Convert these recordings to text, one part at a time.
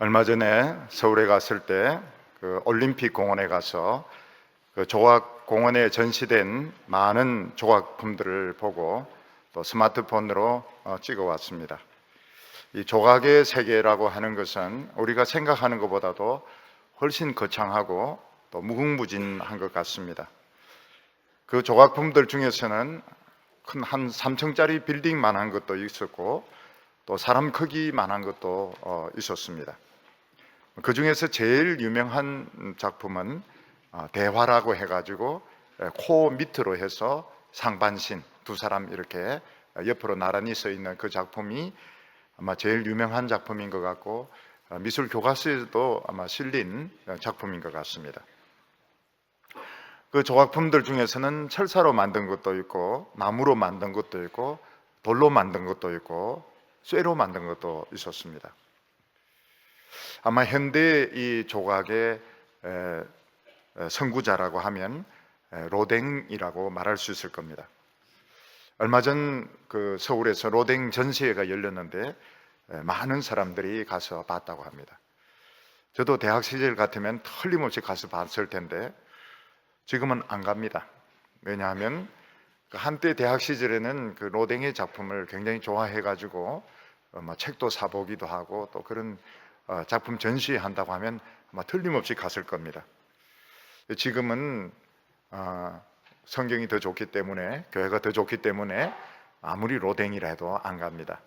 얼마 전에 서울에 갔을 때 그 올림픽 공원에 가서 그 조각 공원에 전시된 많은 조각품들을 보고 또 스마트폰으로 찍어 왔습니다. 이 조각의 세계라고 하는 것은 우리가 생각하는 것보다도 훨씬 거창하고 또 무궁무진한 것 같습니다. 그 조각품들 중에서는 큰 한 3층짜리 빌딩만한 것도 있었고 또 사람 크기만한 것도 있었습니다. 그 중에서 제일 유명한 작품은 대화라고 해가지고 코 밑으로 해서 상반신 두 사람 이렇게 옆으로 나란히 서 있는 그 작품이 아마 제일 유명한 작품인 것 같고 미술 교과서에도 아마 실린 작품인 것 같습니다. 그 조각품들 중에서는 철사로 만든 것도 있고 나무로 만든 것도 있고 돌로 만든 것도 있고 쇠로 만든 것도 있었습니다. 아마 현대 이 조각의 선구자라고 하면 로댕이라고 말할 수 있을 겁니다. 얼마 전 그 서울에서 로댕 전시회가 열렸는데 많은 사람들이 가서 봤다고 합니다. 저도 대학 시절 같으면 틀림없이 가서 봤을 텐데 지금은 안 갑니다. 왜냐하면 한때 대학 시절에는 그 로댕의 작품을 굉장히 좋아해가지고 책도 사보기도 하고 또 그런 작품 전시한다고 하면 아마 틀림없이 갔을 겁니다. 지금은 성경이 더 좋기 때문에, 교회가 더 좋기 때문에 아무리 로댕이라 해도 안 갑니다.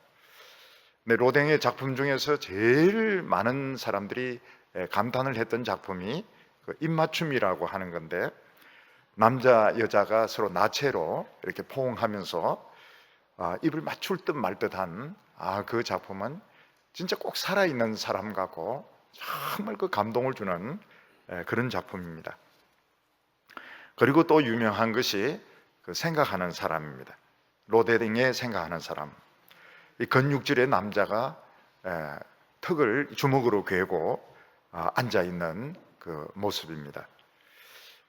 근데 로댕의 작품 중에서 제일 많은 사람들이 감탄을 했던 작품이 그 입맞춤이라고 하는 건데, 남자 여자가 서로 나체로 이렇게 포옹하면서 입을 맞출 듯 말 듯한 그 작품은 진짜 꼭 살아있는 사람 같고 정말 그 감동을 주는 그런 작품입니다. 그리고 또 유명한 것이 그 생각하는 사람입니다. 로댕의 생각하는 사람. 이 근육질의 남자가 턱을 주먹으로 괴고 앉아 있는 그 모습입니다.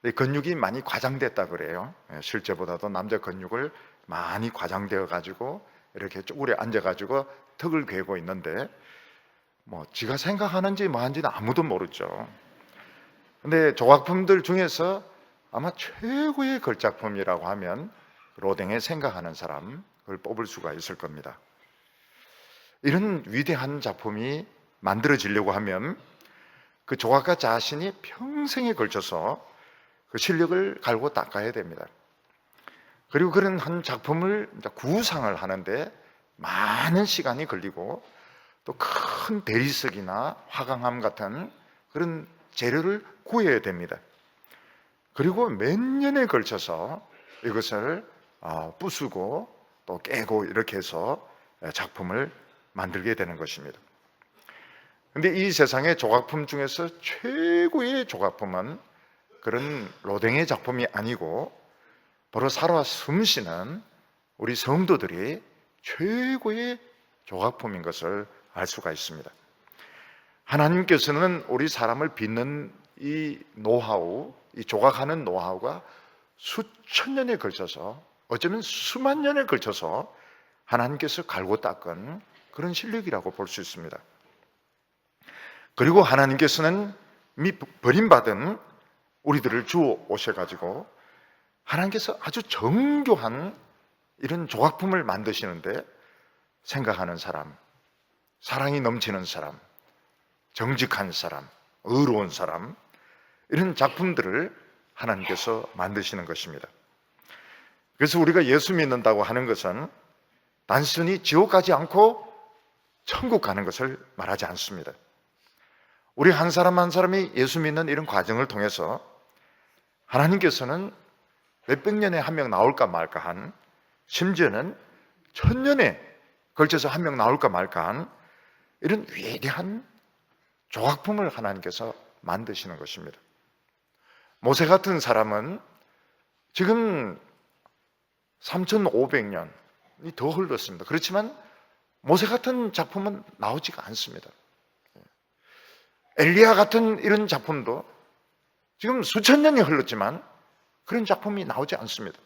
이 근육이 많이 과장됐다 그래요. 실제보다도 남자 근육을 많이 과장되어 가지고 이렇게 쪼그려 앉아 가지고 턱을 괴고 있는데 지가 생각하는지 뭐하는지는 아무도 모르죠. 근데 조각품들 중에서 아마 최고의 걸작품이라고 하면 로댕의 생각하는 사람을 뽑을 수가 있을 겁니다. 이런 위대한 작품이 만들어지려고 하면 그 조각가 자신이 평생에 걸쳐서 그 실력을 갈고 닦아야 됩니다. 그리고 그런 한 작품을 구상을 하는데 많은 시간이 걸리고 또 큰 대리석이나 화강암 같은 그런 재료를 구해야 됩니다. 그리고 몇 년에 걸쳐서 이것을 부수고 또 깨고 이렇게 해서 작품을 만들게 되는 것입니다. 그런데 이 세상의 조각품 중에서 최고의 조각품은 그런 로댕의 작품이 아니고 바로 살아 숨쉬는 우리 성도들이 최고의 조각품인 것을 알 수가 있습니다. 하나님께서는 우리 사람을 빚는 이 노하우, 이 조각하는 노하우가 수천 년에 걸쳐서, 어쩌면 수만 년에 걸쳐서 하나님께서 갈고 닦은 그런 실력이라고 볼 수 있습니다. 그리고 하나님께서는 이미 버림받은 우리들을 주워 오셔가지고 하나님께서 아주 정교한 이런 조각품을 만드시는데, 생각하는 사람, 사랑이 넘치는 사람, 정직한 사람, 의로운 사람, 이런 작품들을 하나님께서 만드시는 것입니다. 그래서 우리가 예수 믿는다고 하는 것은 단순히 지옥 가지 않고 천국 가는 것을 말하지 않습니다. 우리 한 사람 한 사람이 예수 믿는 이런 과정을 통해서 하나님께서는 몇백 년에 한 명 나올까 말까 한, 심지어는 1000년에 걸쳐서 한 명 나올까 말까 한 이런 위대한 조각품을 하나님께서 만드시는 것입니다. 모세 같은 사람은 지금 3500년이 더 흘렀습니다. 그렇지만 모세 같은 작품은 나오지가 않습니다. 엘리야 같은 이런 작품도 지금 수천 년이 흘렀지만 그런 작품이 나오지 않습니다.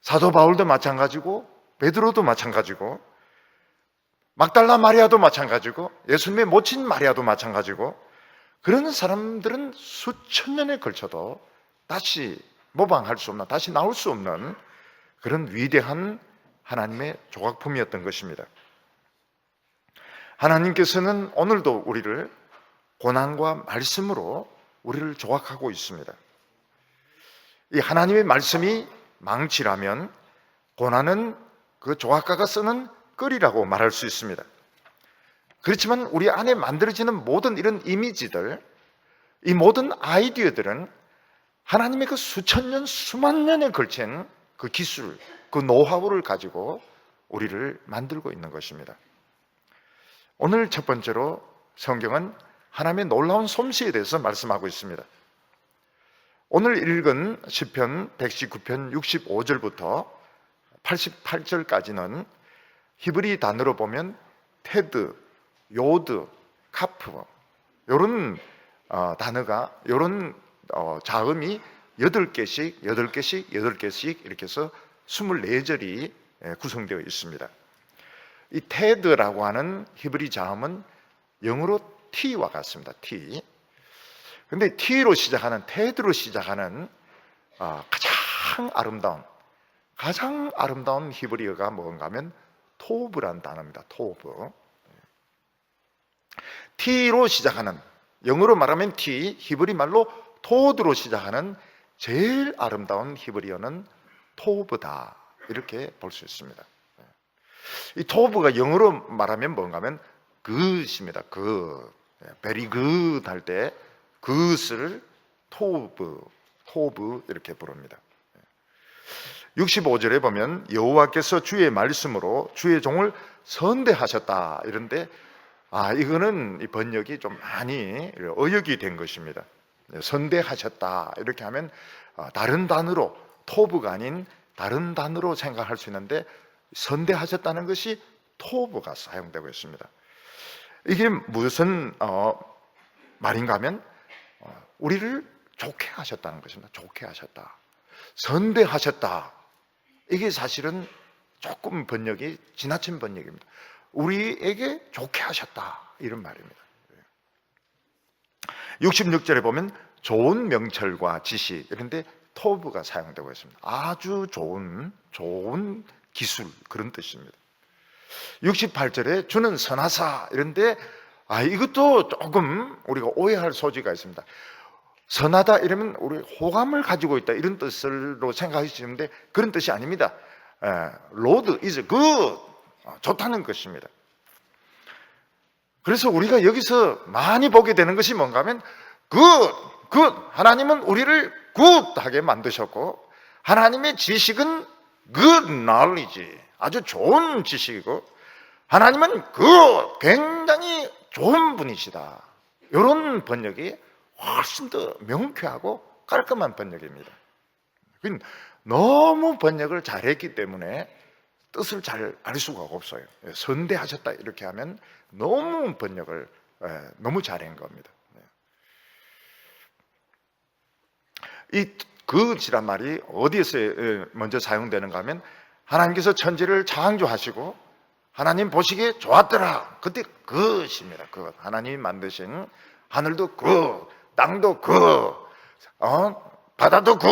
사도 바울도 마찬가지고 베드로도 마찬가지고 막달라 마리아도 마찬가지고 예수님의 모친 마리아도 마찬가지고 그런 사람들은 수천 년에 걸쳐도 다시 모방할 수 없는, 다시 나올 수 없는 그런 위대한 하나님의 조각품이었던 것입니다. 하나님께서는 오늘도 우리를 고난과 말씀으로 우리를 조각하고 있습니다. 이 하나님의 말씀이 망치라면 고난은 그 조각가가 쓰는 끌이라고 말할 수 있습니다. 그렇지만 우리 안에 만들어지는 모든 이런 이미지들, 이 모든 아이디어들은 하나님의 그 수천 년, 수만 년에 걸친 그 기술, 그 노하우를 가지고 우리를 만들고 있는 것입니다. 오늘 첫 번째로 성경은 하나님의 놀라운 솜씨에 대해서 말씀하고 있습니다. 오늘 읽은 시편 119편 65절부터 88절까지는 히브리 단어로 보면 테드, 요드, 카프 이런 단어가, 이런 자음이 8개씩 이렇게 해서 24절이 구성되어 있습니다. 이 테드라고 하는 히브리 자음은 영어로 T와 같습니다. T. 근데 T로 시작하는, 테드로 시작하는 가장 아름다운 히브리어가 뭔가 하면 토브라는 단어입니다. 토브. T로 시작하는, 영어로 말하면 T, 히브리 말로 토드로 시작하는 제일 아름다운 히브리어는 토브다, 이렇게 볼 수 있습니다. 이 토브가 영어로 말하면 뭔가 하면 굿입니다. 굿. very good 할 때 굿을 토브 이렇게 부릅니다. 65절에 보면 여호와께서 주의 말씀으로 주의 종을 선대하셨다 이런데, 이거는 이 번역이 좀 많이 어역이 된 것입니다. 선대하셨다 이렇게 하면 다른 단어로, 토브가 아닌 다른 단어로 생각할 수 있는데, 선대하셨다는 것이 토브가 사용되고 있습니다. 이게 무슨 말인가 하면 우리를 좋게 하셨다는 것입니다. 좋게 하셨다, 선대하셨다. 이게 사실은 조금 번역이 지나친 번역입니다. 우리에게 좋게 하셨다, 이런 말입니다. 66절에 보면 좋은 명철과 지시, 그런데 토브가 사용되고 있습니다. 아주 좋은 기술, 그런 뜻입니다. 68절에 주는 선하사, 이런데 이것도 조금 우리가 오해할 소지가 있습니다. 선하다 이러면 우리 호감을 가지고 있다, 이런 뜻으로 생각하시는데 그런 뜻이 아닙니다. Lord is good, 좋다는 것입니다. 그래서 우리가 여기서 많이 보게 되는 것이 뭔가 하면 good, 하나님은 우리를 굿하게 만드셨고, 하나님의 지식은 good knowledge, 아주 좋은 지식이고, 하나님은 굉장히 좋은 분이시다. 이런 번역이 훨씬 더 명쾌하고 깔끔한 번역입니다. 너무 번역을 잘했기 때문에 뜻을 잘 알 수가 없어요. 선대하셨다 이렇게 하면 너무 번역을 너무 잘한 겁니다. 이 그것이란 말이 어디에서 먼저 사용되는가 하면, 하나님께서 천지를 창조하시고 하나님 보시기에 좋았더라, 그때 그것입니다. 그 하나님이 만드신 하늘도 그, 땅도 그, 바다도 그,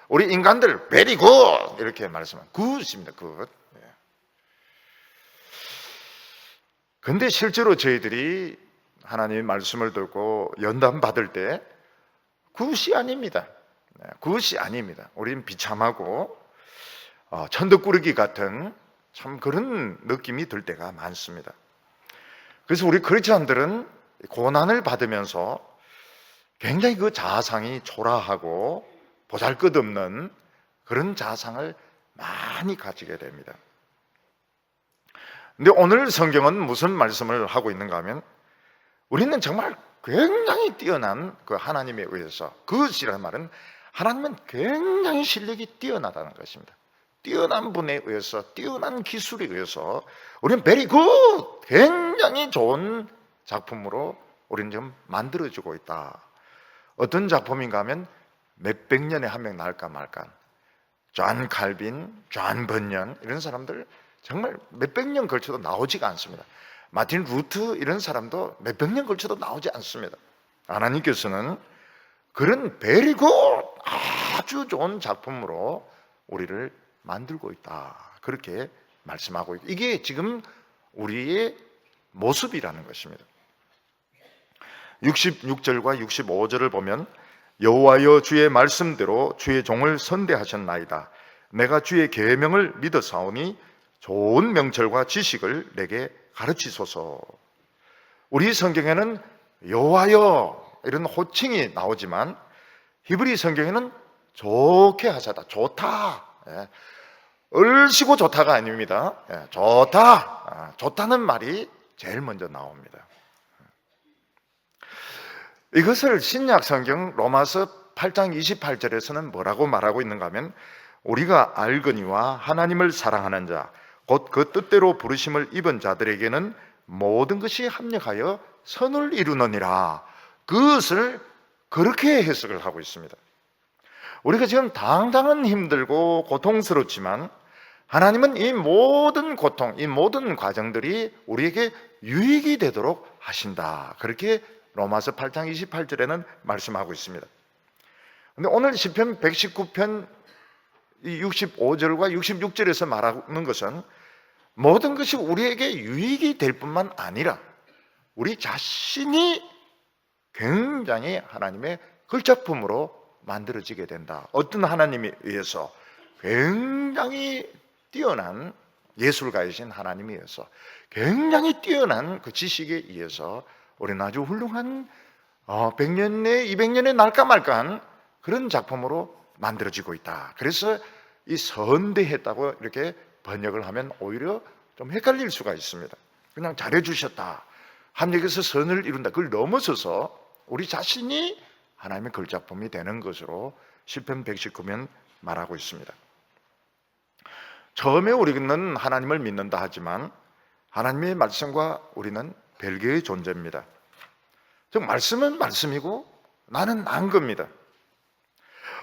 우리 인간들 very good 이렇게 말씀합니다. 그것입니다. 그것. 그런데 실제로 저희들이 하나님의 말씀을 듣고 연단 받을 때 그것이 아닙니다. 그것이 아닙니다. 우리는 비참하고 천덕꾸러기 같은 참 그런 느낌이 들 때가 많습니다. 그래서 우리 크리스천들은 고난을 받으면서 굉장히 그 자아상이 초라하고 보잘것없는 그런 자아상을 많이 가지게 됩니다. 근데 오늘 성경은 무슨 말씀을 하고 있는가 하면, 우리는 정말 굉장히 뛰어난 그 하나님에 의해서, 그것이라는 말은 하나님은 굉장히 실력이 뛰어나다는 것입니다. 뛰어난 분에 의해서, 뛰어난 기술에 의해서 우리는 very good, 굉장히 좋은 작품으로 우리는 지금 만들어지고 있다. 어떤 작품인가 하면 몇백 년에 한 명 나올까 말까, 존 칼빈, 존 번연, 이런 사람들 정말 몇백 년 걸쳐도 나오지가 않습니다. 마틴 루트 이런 사람도 몇백 년 걸쳐도 나오지 않습니다. 하나님께서는 그런 베리고 아주 좋은 작품으로 우리를 만들고 있다, 그렇게 말씀하고 있고, 이게 지금 우리의 모습이라는 것입니다. 66절과 65절을 보면 여호와여 주의 말씀대로 주의 종을 선대하셨나이다. 내가 주의 계명을 믿어사오니 좋은 명철과 지식을 내게 가르치소서. 우리 성경에는 여호와여 이런 호칭이 나오지만 히브리 성경에는 좋게 하자다, 좋다, 얼씨고 좋다가 아닙니다. 좋다, 좋다는 말이 제일 먼저 나옵니다. 이것을 신약 성경 로마서 8장 28절에서는 뭐라고 말하고 있는가 하면 우리가 알거니와 하나님을 사랑하는 자 곧 그 뜻대로 부르심을 입은 자들에게는 모든 것이 합력하여 선을 이루느니라. 그것을 그렇게 해석을 하고 있습니다. 우리가 지금 당장은 힘들고 고통스럽지만 하나님은 이 모든 고통, 이 모든 과정들이 우리에게 유익이 되도록 하신다, 그렇게 로마서 8장 28절에는 말씀하고 있습니다. 그런데 오늘 시편 119편 65절과 66절에서 말하는 것은 모든 것이 우리에게 유익이 될 뿐만 아니라 우리 자신이 굉장히 하나님의 걸작품으로 만들어지게 된다. 어떤 하나님에 의해서, 굉장히 뛰어난 예술가이신 하나님에 의해서, 굉장히 뛰어난 그 지식에 의해서 우리는 아주 훌륭한 100년 내 200년에 날까 말까한 그런 작품으로 만들어지고 있다. 그래서 이 선대했다고 이렇게 번역을 하면 오히려 좀 헷갈릴 수가 있습니다. 그냥 잘해주셨다, 합력해서 선을 이룬다, 그걸 넘어서서 우리 자신이 하나님의 걸작품이 되는 것으로 시편 119편 말하고 있습니다. 처음에 우리는 하나님을 믿는다 하지만 하나님의 말씀과 우리는 별개의 존재입니다. 즉 말씀은 말씀이고 나는 난 겁니다.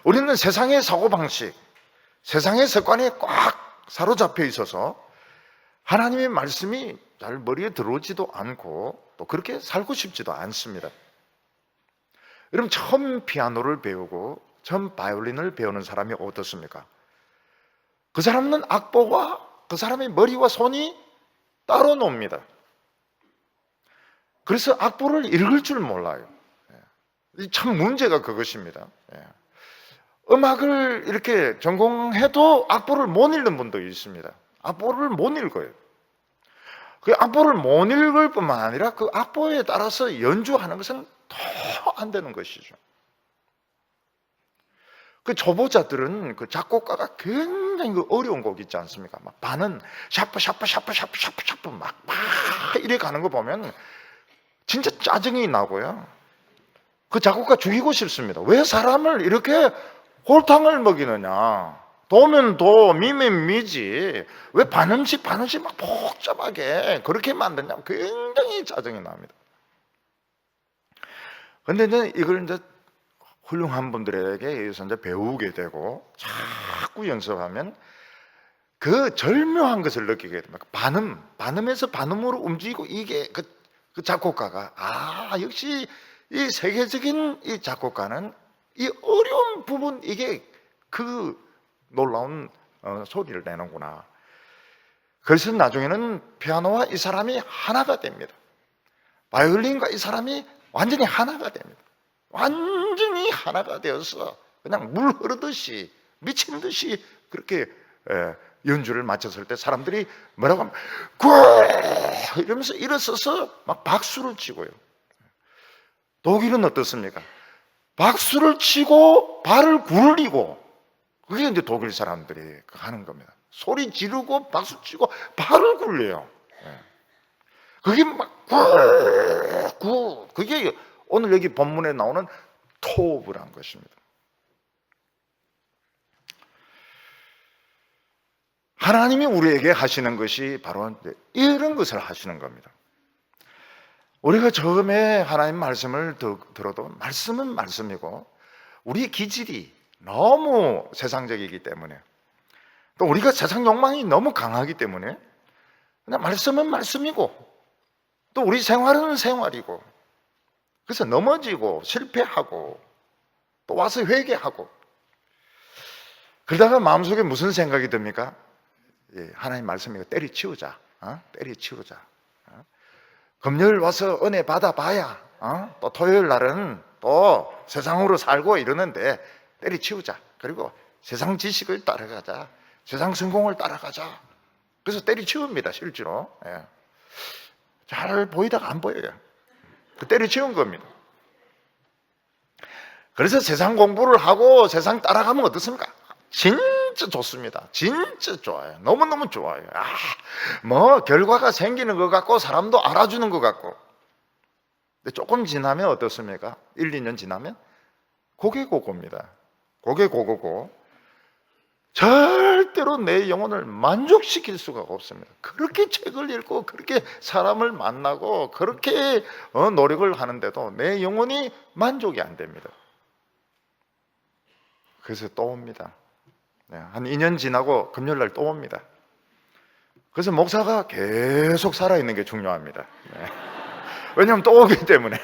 우리는 세상의 사고방식, 세상의 습관에 꽉 사로잡혀 있어서 하나님의 말씀이 잘 머리에 들어오지도 않고 또 그렇게 살고 싶지도 않습니다. 여러분, 처음 피아노를 배우고 처음 바이올린을 배우는 사람이 어떻습니까? 그 사람은 악보와 그 사람의 머리와 손이 따로 놉니다. 그래서 악보를 읽을 줄 몰라요. 참 문제가 그것입니다. 음악을 이렇게 전공해도 악보를 못 읽는 분도 있습니다. 악보를 못 읽어요. 그 악보를 못 읽을 뿐만 아니라 그 악보에 따라서 연주하는 것은 더 안 되는 것이죠. 그 초보자들은 그 작곡가가 굉장히 그 어려운 곡 있지 않습니까? 막 반은 샤프 막 이래 가는 거 보면 진짜 짜증이 나고요. 그 작곡가 죽이고 싶습니다. 왜 사람을 이렇게 홀탕을 먹이느냐? 도면 도, 미면 미지. 왜 반음씩 막 복잡하게 그렇게 만드냐? 굉장히 짜증이 납니다. 근데 이제 이걸 이제 훌륭한 분들에게 의해서 이제 배우게 되고 자꾸 연습하면 그 절묘한 것을 느끼게 됩니다. 반음에서 반음으로 움직이고 이게 그 작곡가가 역시 이 세계적인 이 작곡가는 이 어려운 부분, 이게 그 놀라운 소리를 내는구나. 그래서 나중에는 피아노와 이 사람이 하나가 됩니다. 바이올린과 이 사람이 완전히 하나가 됩니다. 완전히 하나가 되어서 그냥 물 흐르듯이 미친 듯이 그렇게 연주를 마쳤을 때 사람들이 뭐라고 하면 구 이러면서 일어서서 막 박수를 치고요. 독일은 어떻습니까? 박수를 치고 발을 굴리고, 그게 이제 독일 사람들이 하는 겁니다. 소리 지르고 박수 치고 발을 굴려요. 그게 막 그게 오늘 여기 본문에 나오는 토브란 것입니다. 하나님이 우리에게 하시는 것이 바로 이런 것을 하시는 겁니다. 우리가 처음에 하나님 말씀을 들어도 말씀은 말씀이고 우리 기질이 너무 세상적이기 때문에 또 우리가 세상 욕망이 너무 강하기 때문에 그냥 말씀은 말씀이고 또 우리 생활은 생활이고, 그래서 넘어지고 실패하고 또 와서 회개하고, 그러다가 마음속에 무슨 생각이 듭니까? 하나님 말씀이 때리치우자, 때리치우자. 금요일 와서 은혜 받아봐야 또 토요일 날은 또 세상으로 살고 이러는데 때리치우자. 그리고 세상 지식을 따라가자, 세상 성공을 따라가자. 그래서 때리치웁니다, 실제로. 잘 보이다가 안 보여요. 그 때리치운 겁니다. 그래서 세상 공부를 하고 세상 따라가면 어떻습니까? 진짜 좋습니다. 진짜 좋아요. 너무너무 좋아요. 뭐 결과가 생기는 것 같고 사람도 알아주는 것 같고. 근데 조금 지나면 어떻습니까? 1, 2년 지나면 고개 고고입니다. 고개 고고고 절대로 내 영혼을 만족시킬 수가 없습니다. 그렇게 책을 읽고 그렇게 사람을 만나고 그렇게 노력을 하는데도 내 영혼이 만족이 안 됩니다. 그래서 또 옵니다. 한 2년 지나고 금요일날 또 옵니다. 그래서 목사가 계속 살아있는 게 중요합니다. 왜냐하면 또 오기 때문에.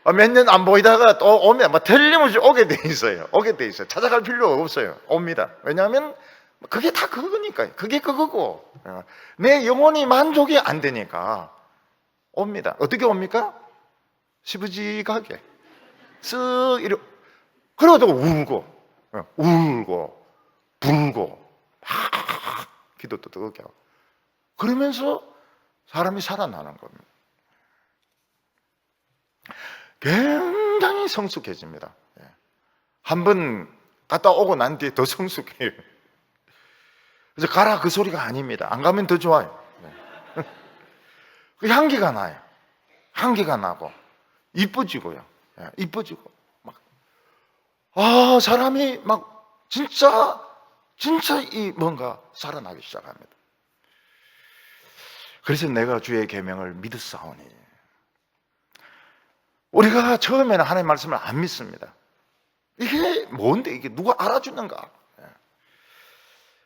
몇 년 안 보이다가 또 오면 틀림없이 오게 돼 있어요. 오게 돼 있어요. 찾아갈 필요가 없어요. 옵니다. 왜냐하면 그게 다 그거니까요. 그게 그거고. 내 영혼이 만족이 안 되니까 옵니다. 어떻게 옵니까? 시부지가게 쓱 이러. 그러다가 울고 불고 막 기도도 뜨겁게 하고 그러면서 사람이 살아나는 겁니다. 굉장히 성숙해집니다. 한 번 갔다 오고 난 뒤에 더 성숙해요. 그래서 가라 그 소리가 아닙니다. 안 가면 더 좋아요. 그 향기가 나요. 향기가 나고 이뻐지고요. 이뻐지고 막 사람이 막 진짜 이 뭔가 살아나기 시작합니다. 그래서 내가 주의 계명을 믿었사오니. 우리가 처음에는 하나님의 말씀을 안 믿습니다. 이게 뭔데? 이게 누가 알아주는가?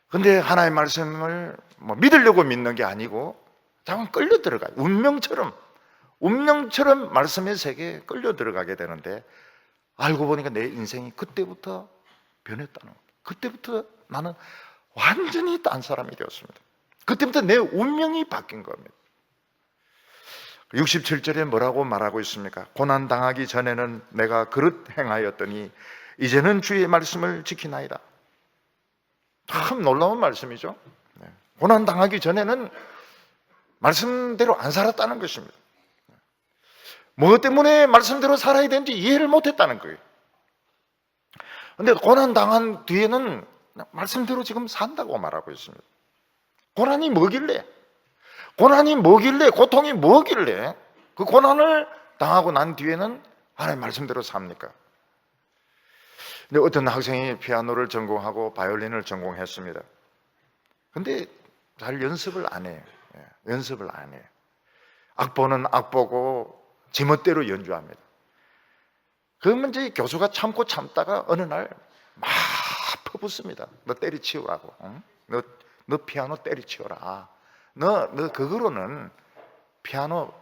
근데 하나님의 말씀을 믿으려고 믿는 게 아니고 자꾸 끌려 들어가요. 운명처럼 말씀의 세계에 끌려 들어가게 되는데 알고 보니까 내 인생이 그때부터 변했다는 거예요. 그때부터 나는 완전히 딴 사람이 되었습니다. 그때부터 내 운명이 바뀐 겁니다. 67절에 뭐라고 말하고 있습니까? 고난당하기 전에는 내가 그릇 행하였더니 이제는 주의 말씀을 지키나이다. 참 놀라운 말씀이죠. 고난당하기 전에는 말씀대로 안 살았다는 것입니다. 뭐 때문에 말씀대로 살아야 되는지 이해를 못했다는 거예요. 그런데 고난당한 뒤에는 말씀대로 지금 산다고 말하고 있습니다. 고난이 뭐길래? 고통이 뭐길래 그 고난을 당하고 난 뒤에는 하나님 말씀대로 삽니까? 근데 어떤 학생이 피아노를 전공하고 바이올린을 전공했습니다. 근데 잘 연습을 안 해요. 연습을 안 해요. 악보는 악보고 지멋대로 연주합니다. 그러면 이제 교수가 참다가 어느 날 막 퍼붓습니다. 너 때리치우라고. 너 피아노 때리치워라. 너 그거로는 피아노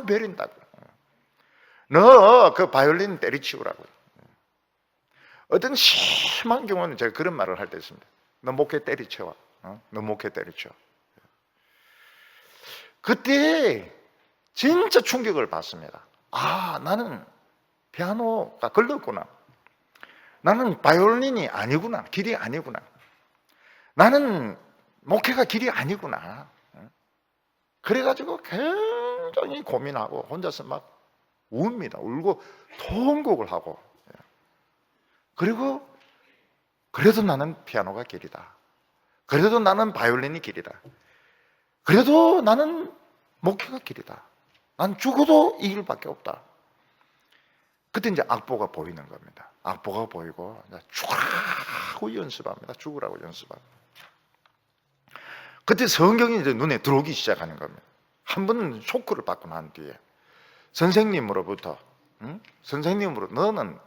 버린다고. 너 그 바이올린 때리치우라고. 어떤 심한 경우는 제가 그런 말을 할 때 있습니다. 너 목회 때리치워. 너 목회 때리치워. 그때 진짜 충격을 받습니다. 나는 피아노가 걸렸구나. 나는 바이올린이 아니구나. 길이 아니구나. 나는 목회가 길이 아니구나. 그래가지고 굉장히 고민하고 혼자서 막 웁니다. 울고 통곡을 하고. 그리고 그래도 나는 피아노가 길이다. 그래도 나는 바이올린이 길이다. 그래도 나는 목회가 길이다. 난 죽어도 이 길밖에 없다. 그때 이제 악보가 보이는 겁니다. 악보가 보이고 죽으라고 연습합니다. 죽으라고 연습합니다. 그때 성경이 이제 눈에 들어오기 시작하는 겁니다. 한 번 쇼크를 받고 난 뒤에 선생님으로부터 너는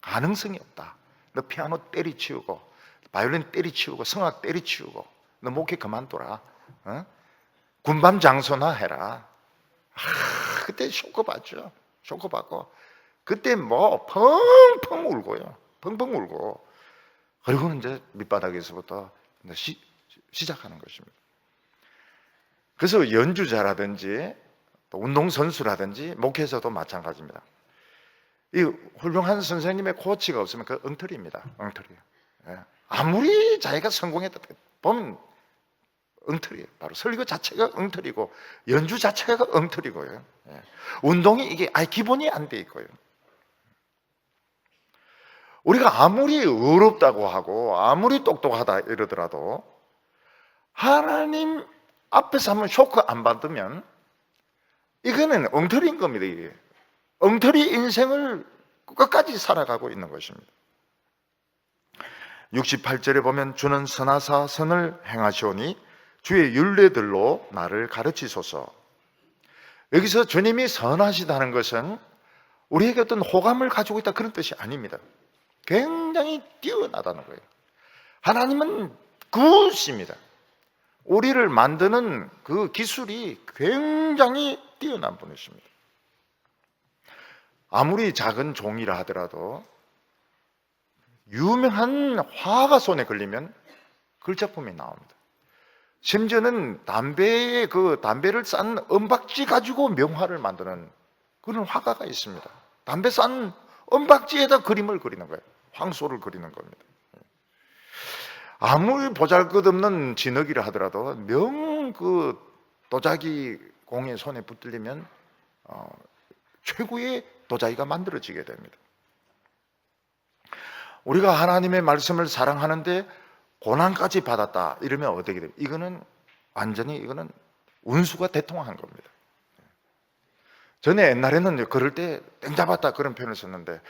가능성이 없다. 너 피아노 때리치우고 바이올린 때리치우고 성악 때리치우고 너 목회 그만둬라. 군밤 장소나 해라. 그때 쇼크받죠. 쇼크받고 그때 뭐 펑펑 울고요. 펑펑 울고. 그리고는 이제 밑바닥에서부터 시작하는 것입니다. 그래서 연주자라든지 또 운동선수라든지 목회자도 마찬가지입니다. 이 훌륭한 선생님의 코치가 없으면 그 엉터리입니다. 엉터리. 아무리 자기가 성공했다 보면 엉터리예요. 바로 설교 자체가 엉터리고 연주 자체가 엉터리고요. 운동이 이게 기본이 안 돼 있고요. 우리가 아무리 어렵다고 하고 아무리 똑똑하다 이러더라도 하나님 앞에서 한번 쇼크 안 받으면 이거는 엉터리인 겁니다. 이게 엉터리 인생을 끝까지 살아가고 있는 것입니다. 68절에 보면 주는 선하사 선을 행하시오니 주의 율례들로 나를 가르치소서. 여기서 주님이 선하시다는 것은 우리에게 어떤 호감을 가지고 있다 그런 뜻이 아닙니다. 굉장히 뛰어나다는 거예요. 하나님은 굿입니다. 우리를 만드는 그 기술이 굉장히 뛰어난 분이십니다. 아무리 작은 종이라 하더라도 유명한 화가 손에 걸리면 글자품이 나옵니다. 심지어는 담배를 싼 은박지 가지고 명화를 만드는 그런 화가가 있습니다. 담배 싼 은박지에다 그림을 그리는 거예요. 황소를 그리는 겁니다. 아무리 보잘것없는 진흙이라 하더라도 도자기 공의 손에 붙들리면 최고의 도자기가 만들어지게 됩니다. 우리가 하나님의 말씀을 사랑하는데 고난까지 받았다 이러면 어떻게 됩니까? 이거는 운수가 대통한 겁니다. 전에 옛날에는 그럴 때 땡 잡았다 그런 표현을 썼는데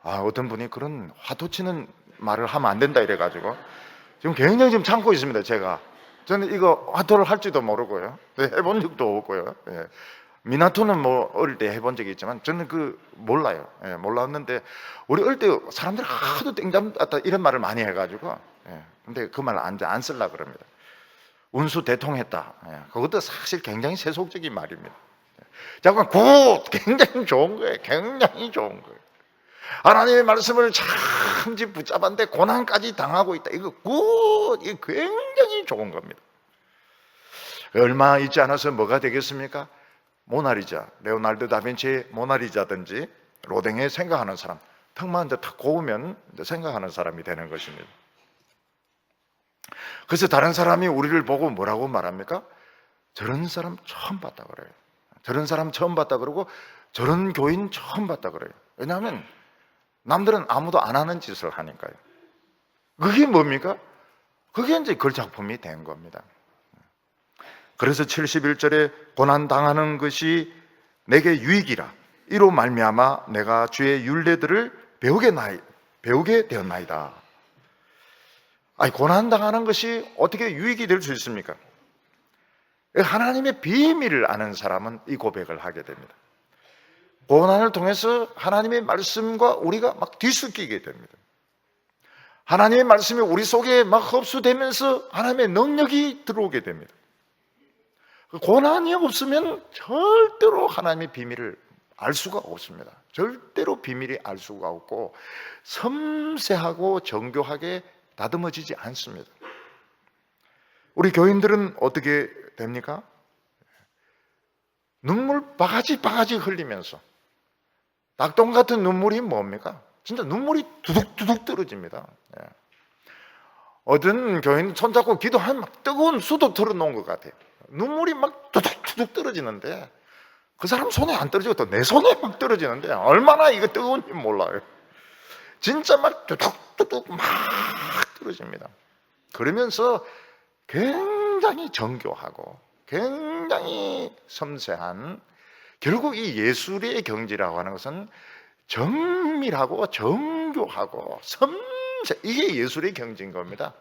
어떤 분이 그런 화토치는 말을 하면 안 된다 이래가지고 지금 굉장히 지금 참고 있습니다. 저는 이거 화토를 할지도 모르고요. 해본 적도 없고요. 미나토는 뭐 어릴 때 해본 적이 있지만 저는 몰라요. 몰랐는데 우리 어릴 때 사람들이 하도 땡 잡았다 이런 말을 많이 해가지고 근데 그 말 안 쓰려고 그럽니다. 운수 대통했다. 그것도 사실 굉장히 세속적인 말입니다. 잠깐 굉장히 좋은 거예요. 굉장히 좋은 거예요. 하나님의 말씀을 참지 붙잡았는데 고난까지 당하고 있다. 이거 굉장히 좋은 겁니다. 얼마 있지 않아서 뭐가 되겠습니까? 모나리자, 레오나르도 다빈치의 모나리자든지 로댕에 생각하는 사람, 턱만 탁 고우면 생각하는 사람이 되는 것입니다. 그래서 다른 사람이 우리를 보고 뭐라고 말합니까? 저런 사람 처음 봤다 그래요. 저런 사람 처음 봤다 그러고 저런 교인 처음 봤다 그래요. 왜냐하면 남들은 아무도 안 하는 짓을 하니까요. 그게 뭡니까? 그게 이제 그 작품이 된 겁니다. 그래서 71절에 고난당하는 것이 내게 유익이라 이로 말미암아 내가 주의 율례들을 배우게 되었나이다. 고난당하는 것이 어떻게 유익이 될 수 있습니까? 하나님의 비밀을 아는 사람은 이 고백을 하게 됩니다. 고난을 통해서 하나님의 말씀과 우리가 막 뒤섞이게 됩니다. 하나님의 말씀이 우리 속에 막 흡수되면서 하나님의 능력이 들어오게 됩니다. 고난이 없으면 절대로 하나님의 비밀을 알 수가 없습니다. 절대로 비밀이 알 수가 없고 섬세하고 정교하게 다듬어지지 않습니다. 우리 교인들은 어떻게 됩니까? 눈물 바가지 흘리면서 낙동 같은 눈물이 뭡니까? 진짜 눈물이 두둑두둑 떨어집니다. 어떤 교인 손잡고 기도하면 막 뜨거운 수도 털어놓은 것 같아요. 눈물이 막 두둑두둑 떨어지는데 그 사람 손에 안 떨어지고 또 내 손에 막 떨어지는데 얼마나 이거 뜨거운지 몰라요. 진짜 막 두둑두둑 막 떨어집니다. 그러면서 굉장히 정교하고 굉장히 섬세한, 결국 이 예술의 경지라고 하는 것은 정밀하고 정교하고 섬세, 이게 예술의 경지인 겁니다.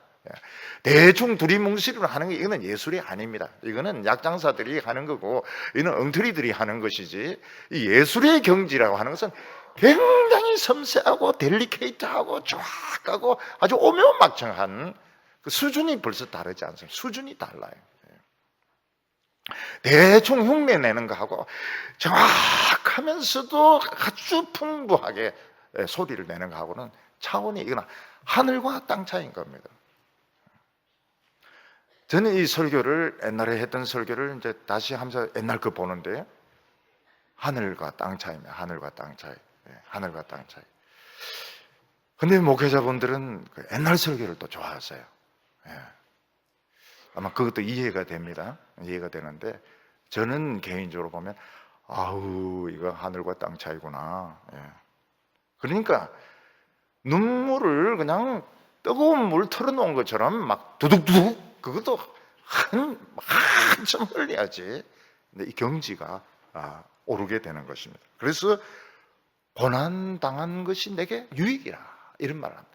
대충 두리뭉실을 하는 게 이거는 예술이 아닙니다. 이거는 약장사들이 하는 거고 이거는 엉터리들이 하는 것이지, 이 예술의 경지라고 하는 것은 굉장히 섬세하고 델리케이트하고 정확하고 아주 오묘막청한 그 수준이 벌써 다르지 않습니까? 수준이 달라요. 대충 흉내 내는 거하고 정확하면서도 아주 풍부하게 소리를 내는 거하고는 차원이 이거나 하늘과 땅 차이인 겁니다. 저는 이 설교를 옛날에 했던 설교를 이제 다시 하면서 옛날 거 보는데 하늘과 땅 차이입니다. 하늘과 땅 차이. 하늘과 땅 차이. 근데 목회자분들은 그 옛날 설교를 또 좋아하세요. 아마 그것도 이해가 됩니다. 이해가 되는데 저는 개인적으로 보면 아우 이거 하늘과 땅 차이구나. 그러니까 눈물을 그냥 뜨거운 물 털어놓은 것처럼 막 두둑두둑 그것도 한참 흘려야지. 근데 이 경지가 오르게 되는 것입니다. 그래서 고난당한 것이 내게 유익이라 이런 말을 합니다.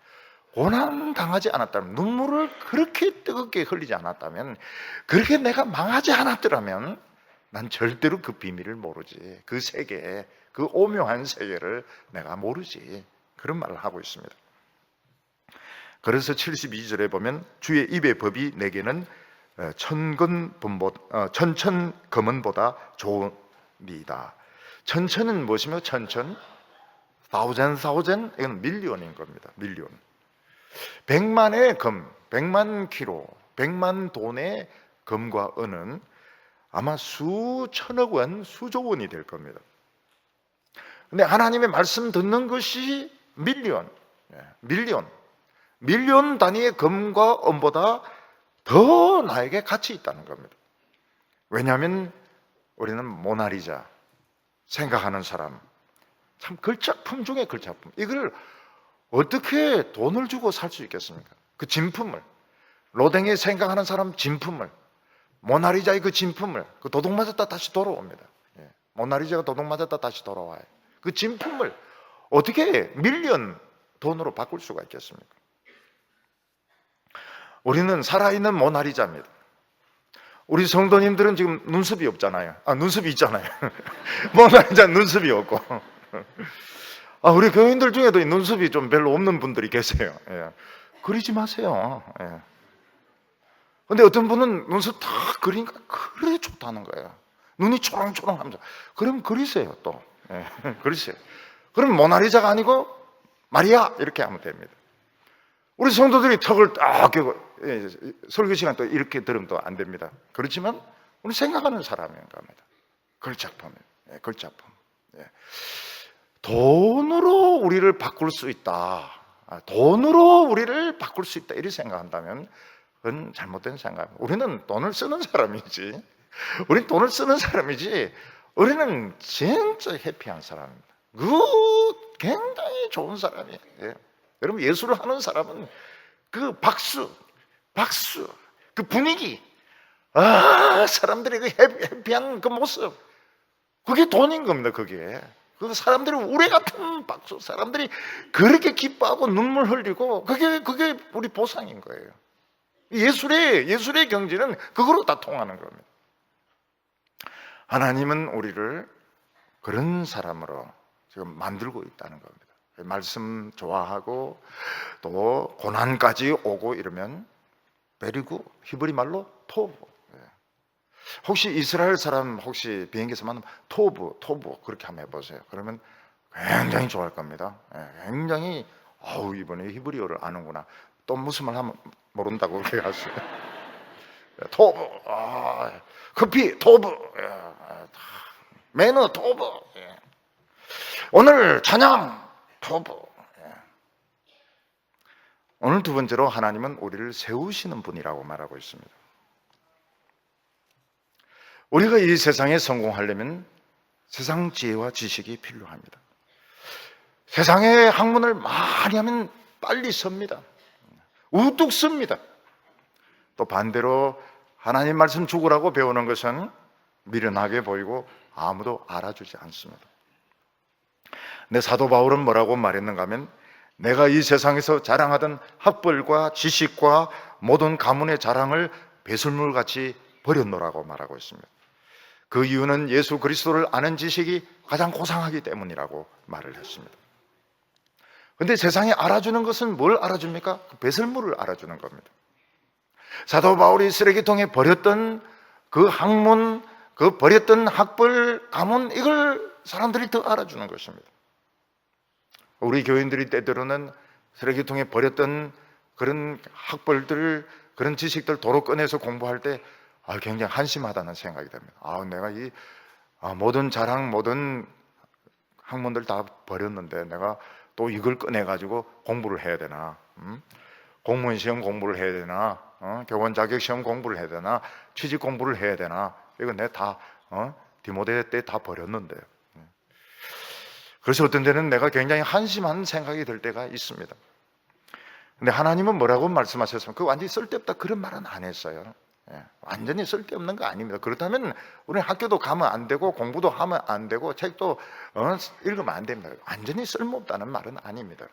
고난당하지 않았다면, 눈물을 그렇게 뜨겁게 흘리지 않았다면, 그렇게 내가 망하지 않았더라면 난 절대로 그 비밀을 모르지. 그 세계, 그 오묘한 세계를 내가 모르지. 그런 말을 하고 있습니다. 그래서 72절에 보면 주의 입의 법이 내게는 천천금은보다 좋으리이다. 천천은 무엇이며? 천천, thousand, 이건 밀리언인 겁니다. 밀리언. 100만의 금, 100만 키로, 100만 돈의 금과 은은 아마 수천억 원, 수조 원이 될 겁니다. 근데 하나님의 말씀 듣는 것이 밀리언 단위의 금과 은보다 더 나에게 가치 있다는 겁니다. 왜냐하면 우리는 모나리자 생각하는 사람, 참 걸작품 중에 걸작품, 이걸 어떻게 돈을 주고 살 수 있겠습니까? 그 진품을, 로댕에 생각하는 사람 진품을, 모나리자의 그 진품을, 그 도둑 맞았다 다시 돌아옵니다. 모나리자가 도둑 맞았다 다시 돌아와요. 그 진품을 어떻게 밀리언 돈으로 바꿀 수가 있겠습니까? 우리는 살아있는 모나리자입니다. 우리 성도님들은 지금 눈썹이 없잖아요. 눈썹이 있잖아요. 모나리자 눈썹이 없고. 우리 교인들 중에도 눈썹이 좀 별로 없는 분들이 계세요. 그리지 마세요. 근데 어떤 분은 눈썹 다 그리니까 그래 좋다는 거예요. 눈이 초롱초롱하면서. 그럼 그리세요 또. 그리세요. 그럼 모나리자가 아니고 마리아 이렇게 하면 됩니다. 우리 성도들이 턱을 딱 껴고 설교 시간 또 이렇게 들으면 또 안 됩니다. 그렇지만 우리 생각하는 사람인 겁니다. 걸작품이에요. 걸작품. 돈으로 우리를 바꿀 수 있다. 돈으로 우리를 바꿀 수 있다. 이렇게 생각한다면 그건 잘못된 생각입니다. 우리는 돈을 쓰는 사람이지. 우리는 돈을 쓰는 사람이지. 우리는 진짜 해피한 사람입니다. 그 굉장히 좋은 사람이에요. 여러분 예술을 하는 사람은 그 박수, 그 분위기, 사람들의 그 해피한 그 모습, 그게 돈인 겁니다. 그게. 그 사람들이 우레 같은 박수, 사람들이 그렇게 기뻐하고 눈물 흘리고 그게 우리 보상인 거예요. 예술의 경지는 그거로 다 통하는 겁니다. 하나님은 우리를 그런 사람으로 지금 만들고 있다는 겁니다. 말씀 좋아하고 또 고난까지 오고 이러면 베리고, 히브리 말로 토브. 혹시 이스라엘 사람 혹시 비행기에서 만나면 토브 그렇게 한번 해보세요. 그러면 굉장히 좋아할 겁니다. 굉장히 이번에 히브리어를 아는구나. 또 무슨 말 하면 모른다고 그렇게 하세요. 토브, 커피 토브, 매너 토브, 오늘 찬양 토브. 오늘 두 번째로 하나님은 우리를 세우시는 분이라고 말하고 있습니다. 우리가 이 세상에 성공하려면 세상 지혜와 지식이 필요합니다. 세상의 학문을 많이 하면 빨리 섭니다. 우뚝 섭니다. 또 반대로 하나님 말씀 죽으라고 배우는 것은 미련하게 보이고 아무도 알아주지 않습니다. 근데 사도 바울은 뭐라고 말했는가 하면, 내가 이 세상에서 자랑하던 학벌과 지식과 모든 가문의 자랑을 배설물같이 버렸노라고 말하고 있습니다. 그 이유는 예수 그리스도를 아는 지식이 가장 고상하기 때문이라고 말을 했습니다. 그런데 세상에 알아주는 것은 뭘 알아줍니까? 그 배설물을 알아주는 겁니다. 사도 바울이 쓰레기통에 버렸던 그 학문, 그 버렸던 학벌, 가문, 이걸 사람들이 더 알아주는 것입니다. 우리 교인들이 때때로는 쓰레기통에 버렸던 그런 학벌들, 그런 지식들 도로 꺼내서 공부할 때 굉장히 한심하다는 생각이 듭니다. 내가 이 모든 자랑, 모든 학문들 다 버렸는데 내가 또 이걸 꺼내가지고 공부를 해야 되나? 공무원 시험 공부를 해야 되나? 교원 자격 시험 공부를 해야 되나? 취직 공부를 해야 되나? 이거 내가 다 디모데 때 다 버렸는데. 그래서 어떤 때는 내가 굉장히 한심한 생각이 들 때가 있습니다. 근데 하나님은 뭐라고 말씀하셨습니까? 그 완전히 쓸데없다 그런 말은 안 했어요. 완전히 쓸데없는 거 아닙니다. 그렇다면 우리는 학교도 가면 안 되고 공부도 하면 안 되고 책도 읽으면 안 됩니다. 완전히 쓸모없다는 말은 아닙니다.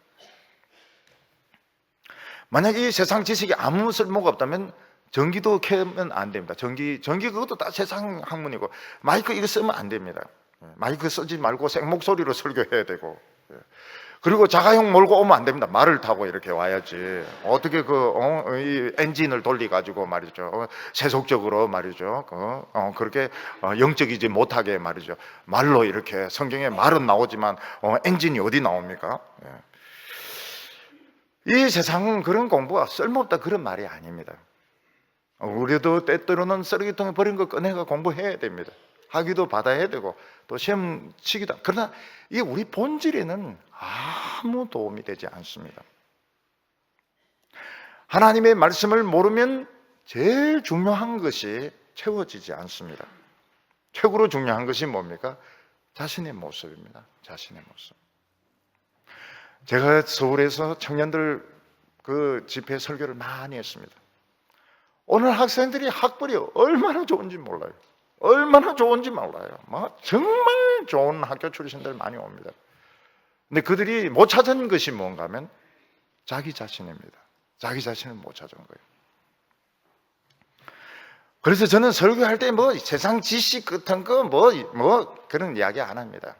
만약 이 세상 지식이 아무 쓸모가 없다면 전기도 켜면 안 됩니다. 전기 그것도 다 세상 학문이고, 마이크 이거 쓰면 안 됩니다. 마이크 쓰지 말고 생목소리로 설교해야 되고, 그리고 자가용 몰고 오면 안 됩니다. 말을 타고 이렇게 와야지. 어떻게 이 엔진을 돌려가지고 말이죠, 세속적으로 말이죠, 그렇게 영적이지 못하게 말이죠, 말로 이렇게, 성경에 말은 나오지만 엔진이 어디 나옵니까? 이 세상은 그런 공부가 쓸모없다 그런 말이 아닙니다. 우리도 때때로는 쓰레기통에 버린 거 꺼내가 공부해야 됩니다. 학위도 받아야 되고 또 시험 치기도. 그러나 이게 우리 본질에는 아무 도움이 되지 않습니다. 하나님의 말씀을 모르면 제일 중요한 것이 채워지지 않습니다. 최고로 중요한 것이 뭡니까? 자신의 모습입니다. 자신의 모습. 제가 서울에서 청년들 그 집회 설교를 많이 했습니다. 오늘 학생들이 학벌이 얼마나 좋은지 몰라요. 얼마나 좋은지 몰라요. 정말 좋은 학교 출신들 많이 옵니다. 근데 그들이 못 찾은 것이 뭔가 하면 자기 자신입니다. 자기 자신을 못 찾은 거예요. 그래서 저는 설교할 때 세상 지식 같은 거 그런 이야기 안 합니다.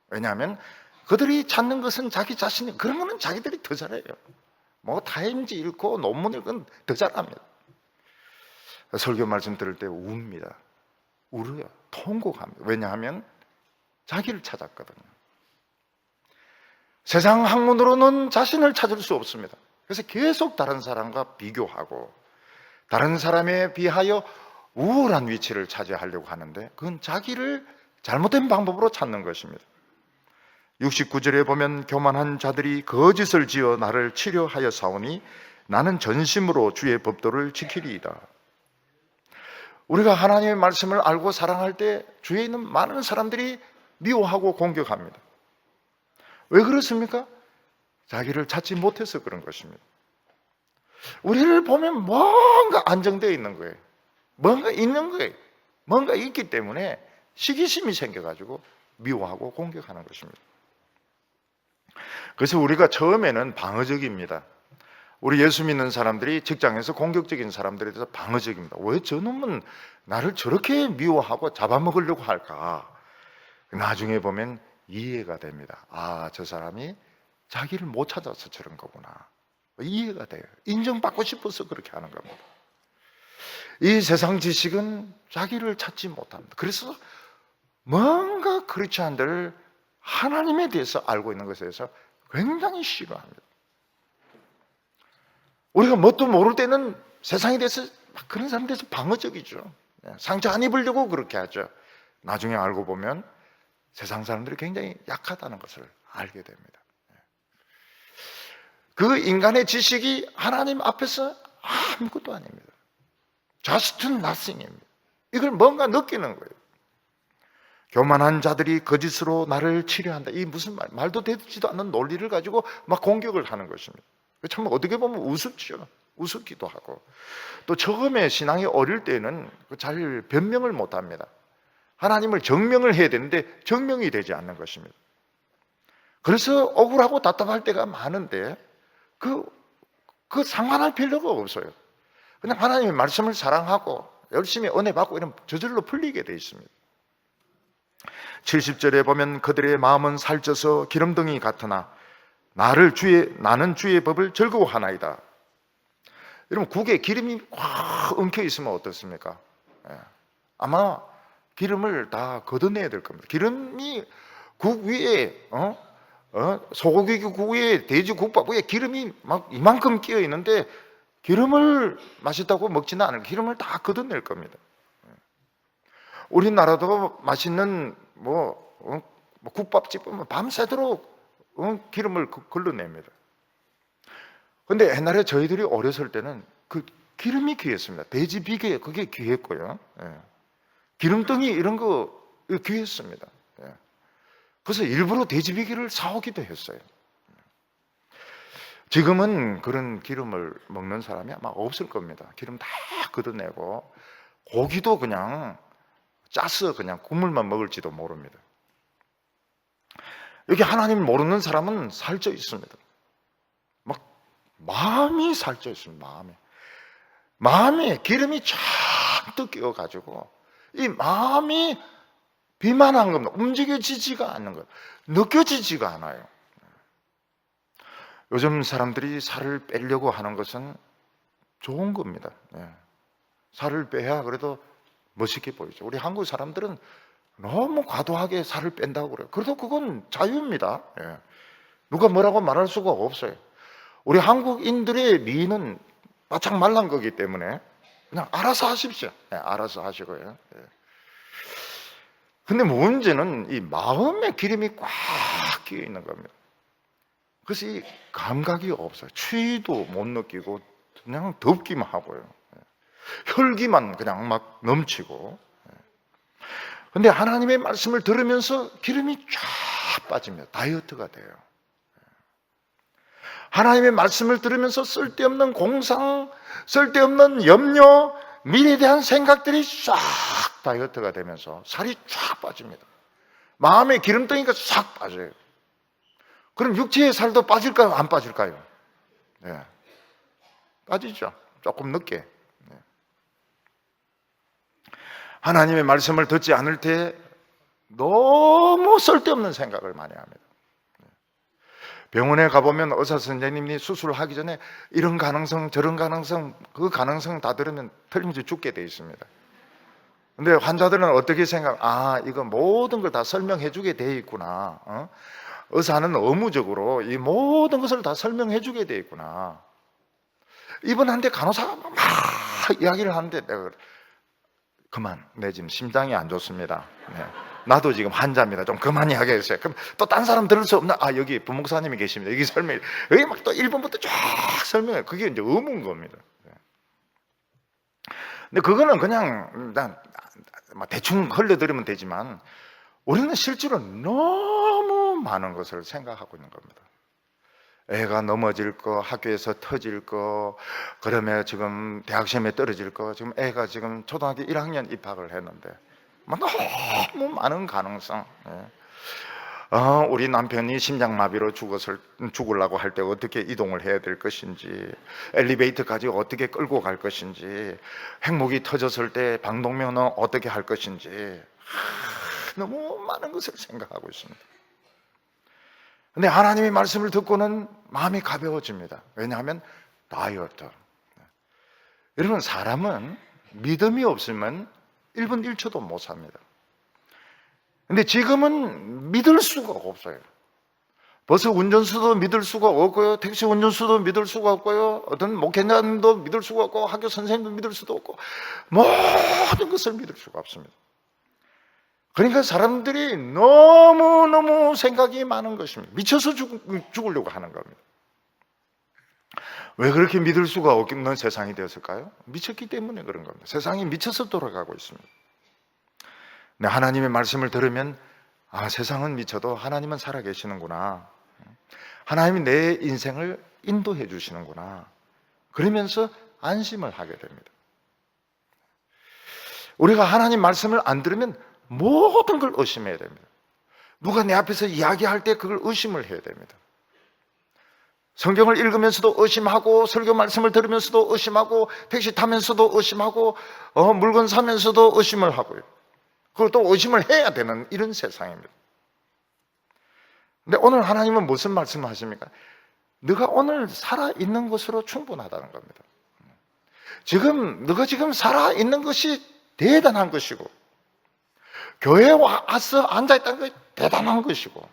왜냐하면 그들이 찾는 것은 자기 자신이, 그런 거는 자기들이 더 잘해요. 타임지 읽고 논문 읽으면 더 잘합니다. 설교 말씀 들을 때 웁니다. 울어요. 통곡합니다. 왜냐하면 자기를 찾았거든요. 세상 학문으로는 자신을 찾을 수 없습니다. 그래서 계속 다른 사람과 비교하고 다른 사람에 비하여 우월한 위치를 차지하려고 하는데, 그건 자기를 잘못된 방법으로 찾는 것입니다. 69절에 보면 교만한 자들이 거짓을 지어 나를 치려하여 사오니 나는 전심으로 주의 법도를 지키리이다. 우리가 하나님의 말씀을 알고 사랑할 때 주위에 있는 많은 사람들이 미워하고 공격합니다. 왜 그렇습니까? 자기를 찾지 못해서 그런 것입니다. 우리를 보면 뭔가 안정되어 있는 거예요. 뭔가 있는 거예요. 뭔가 있기 때문에 시기심이 생겨가지고 미워하고 공격하는 것입니다. 그래서 우리가 처음에는 방어적입니다. 우리 예수 믿는 사람들이 직장에서 공격적인 사람들에 대해서 방어적입니다. 왜 저놈은 나를 저렇게 미워하고 잡아먹으려고 할까? 나중에 보면 이해가 됩니다. 저 사람이 자기를 못 찾아서 저런 거구나. 이해가 돼요. 인정받고 싶어서 그렇게 하는 겁니다. 이 세상 지식은 자기를 찾지 못합니다. 그래서 뭔가 그렇지 않들 하나님에 대해서 알고 있는 것에 대해서 굉장히 싫어합니다. 우리가 뭣도 모를 때는 세상에 대해서 그런 사람에 대해서 방어적이죠. 상처 안 입으려고 그렇게 하죠. 나중에 알고 보면 세상 사람들이 굉장히 약하다는 것을 알게 됩니다. 그 인간의 지식이 하나님 앞에서 아무것도 아닙니다. Just nothing입니다. 이걸 뭔가 느끼는 거예요. 교만한 자들이 거짓으로 나를 치려한다. 이 무슨 말도 되지도 않는 논리를 가지고 막 공격을 하는 것입니다. 참 어떻게 보면 우습죠. 우습기도 하고. 또 처음에 신앙이 어릴 때는 잘 변명을 못합니다. 하나님을 정명을 해야 되는데 정명이 되지 않는 것입니다. 그래서 억울하고 답답할 때가 많은데 그 상관할 필요가 없어요. 그냥 하나님의 말씀을 사랑하고 열심히 은혜 받고 이러면 저절로 풀리게 돼 있습니다. 70절에 보면 그들의 마음은 살쪄서 기름덩이 같으나 나는 주의 법을 즐거워하나이다. 여러분 국에 기름이 확 엉켜 있으면 어떻습니까? 아마 기름을 다 걷어내야 될 겁니다. 기름이 국 위에 소고기 국 위에 돼지 국밥 위에 기름이 막 이만큼 끼어 있는데 기름을 맛있다고 먹지는 않을, 기름을 다 걷어낼 겁니다. 우리나라도 맛있는 국밥집 보면 밤새도록 기름을 걸러냅니다. 근데 옛날에 저희들이 어렸을 때는 그 기름이 귀했습니다. 돼지 비계 그게 귀했고요. 기름덩이 이런 거 귀했습니다. 그래서 일부러 돼지 비계를 사오기도 했어요. 지금은 그런 기름을 먹는 사람이 아마 없을 겁니다. 기름 다 걷어내고 고기도 그냥 짜서 그냥 국물만 먹을지도 모릅니다. 여기 하나님을 모르는 사람은 살쪄 있습니다. 막 마음이 살쪄 있습니다. 마음에 기름이 잔뜩 끼어가지고 이 마음이 비만한 겁니다. 움직여지지가 않는 것, 느껴지지가 않아요. 요즘 사람들이 살을 빼려고 하는 것은 좋은 겁니다. 살을 빼야 그래도 멋있게 보이죠. 우리 한국 사람들은 너무 과도하게 살을 뺀다고 그래요. 그래도 그건 자유입니다. 누가 뭐라고 말할 수가 없어요. 우리 한국인들의 미는 바짝 말란 거기 때문에 그냥 알아서 하십시오. 알아서 하시고요. 근데 문제는 이 마음에 기름이 꽉 끼어 있는 겁니다. 그래서 이 감각이 없어요. 추위도 못 느끼고 그냥 덥기만 하고요. 혈기만 그냥 막 넘치고. 근데 하나님의 말씀을 들으면서 기름이 쫙 빠집니다. 다이어트가 돼요. 하나님의 말씀을 들으면서 쓸데없는 공상, 쓸데없는 염려, 미래에 대한 생각들이 싹 다이어트가 되면서 살이 쫙 빠집니다. 마음의 기름덩이가 싹 빠져요. 그럼 육체의 살도 빠질까요? 안 빠질까요? 빠지죠. 조금 늦게. 하나님의 말씀을 듣지 않을 때 너무 쓸데없는 생각을 많이 합니다. 병원에 가보면 의사 선생님이 수술하기 전에 이런 가능성, 저런 가능성, 그 가능성 다 들으면 틀림없이 죽게 돼 있습니다. 근데 환자들은 어떻게 이거 모든 걸 다 설명해 주게 돼 있구나. 의사는 의무적으로 이 모든 것을 다 설명해 주게 돼 있구나. 이분한테 간호사가 막 이야기를 하는데 내가 그만, 내 지금 심장이 안 좋습니다. 나도 지금 환자입니다. 좀 그만 이야기해주세요. 그럼 또 딴 사람 들을 수 없나? 여기 부목사님이 계십니다. 여기 설명해. 여기 막 또 1번부터 쫙 설명해요. 그게 이제 의무인 겁니다. 근데 그거는 그냥 대충 흘려드리면 되지만 우리는 실제로 너무 많은 것을 생각하고 있는 겁니다. 애가 넘어질 거, 학교에서 터질 거, 그러면 지금 대학 시험에 떨어질 거, 지금 애가 지금 초등학교 1학년 입학을 했는데 너무 많은 가능성. 우리 남편이 심장마비로 죽으려고 할 때 어떻게 이동을 해야 될 것인지, 엘리베이터까지 어떻게 끌고 갈 것인지, 핵무기 터졌을 때 방독면은 어떻게 할 것인지, 너무 많은 것을 생각하고 있습니다. 근데 하나님의 말씀을 듣고는 마음이 가벼워집니다. 왜냐하면 다이어트. 여러분, 사람은 믿음이 없으면 1분 1초도 못 삽니다. 근데 지금은 믿을 수가 없어요. 버스 운전수도 믿을 수가 없고요, 택시 운전수도 믿을 수가 없고요, 어떤 목회자님도 믿을 수가 없고, 학교 선생님도 믿을 수도 없고, 모든 것을 믿을 수가 없습니다. 그러니까 사람들이 너무너무 생각이 많은 것입니다. 미쳐서 죽으려고 하는 겁니다. 왜 그렇게 믿을 수가 없는 세상이 되었을까요? 미쳤기 때문에 그런 겁니다. 세상이 미쳐서 돌아가고 있습니다. 근데 하나님의 말씀을 들으면 세상은 미쳐도 하나님은 살아계시는구나. 하나님이 내 인생을 인도해 주시는구나. 그러면서 안심을 하게 됩니다. 우리가 하나님 말씀을 안 들으면 모든 걸 의심해야 됩니다. 누가 내 앞에서 이야기할 때 그걸 의심을 해야 됩니다. 성경을 읽으면서도 의심하고, 설교 말씀을 들으면서도 의심하고, 택시 타면서도 의심하고, 물건 사면서도 의심을 하고요. 그걸 또 의심을 해야 되는 이런 세상입니다. 근데 오늘 하나님은 무슨 말씀을 하십니까? 너가 오늘 살아있는 것으로 충분하다는 겁니다. 너가 지금 살아있는 것이 대단한 것이고, 교회에 와서 앉아있다는 것이 대단한 것이고,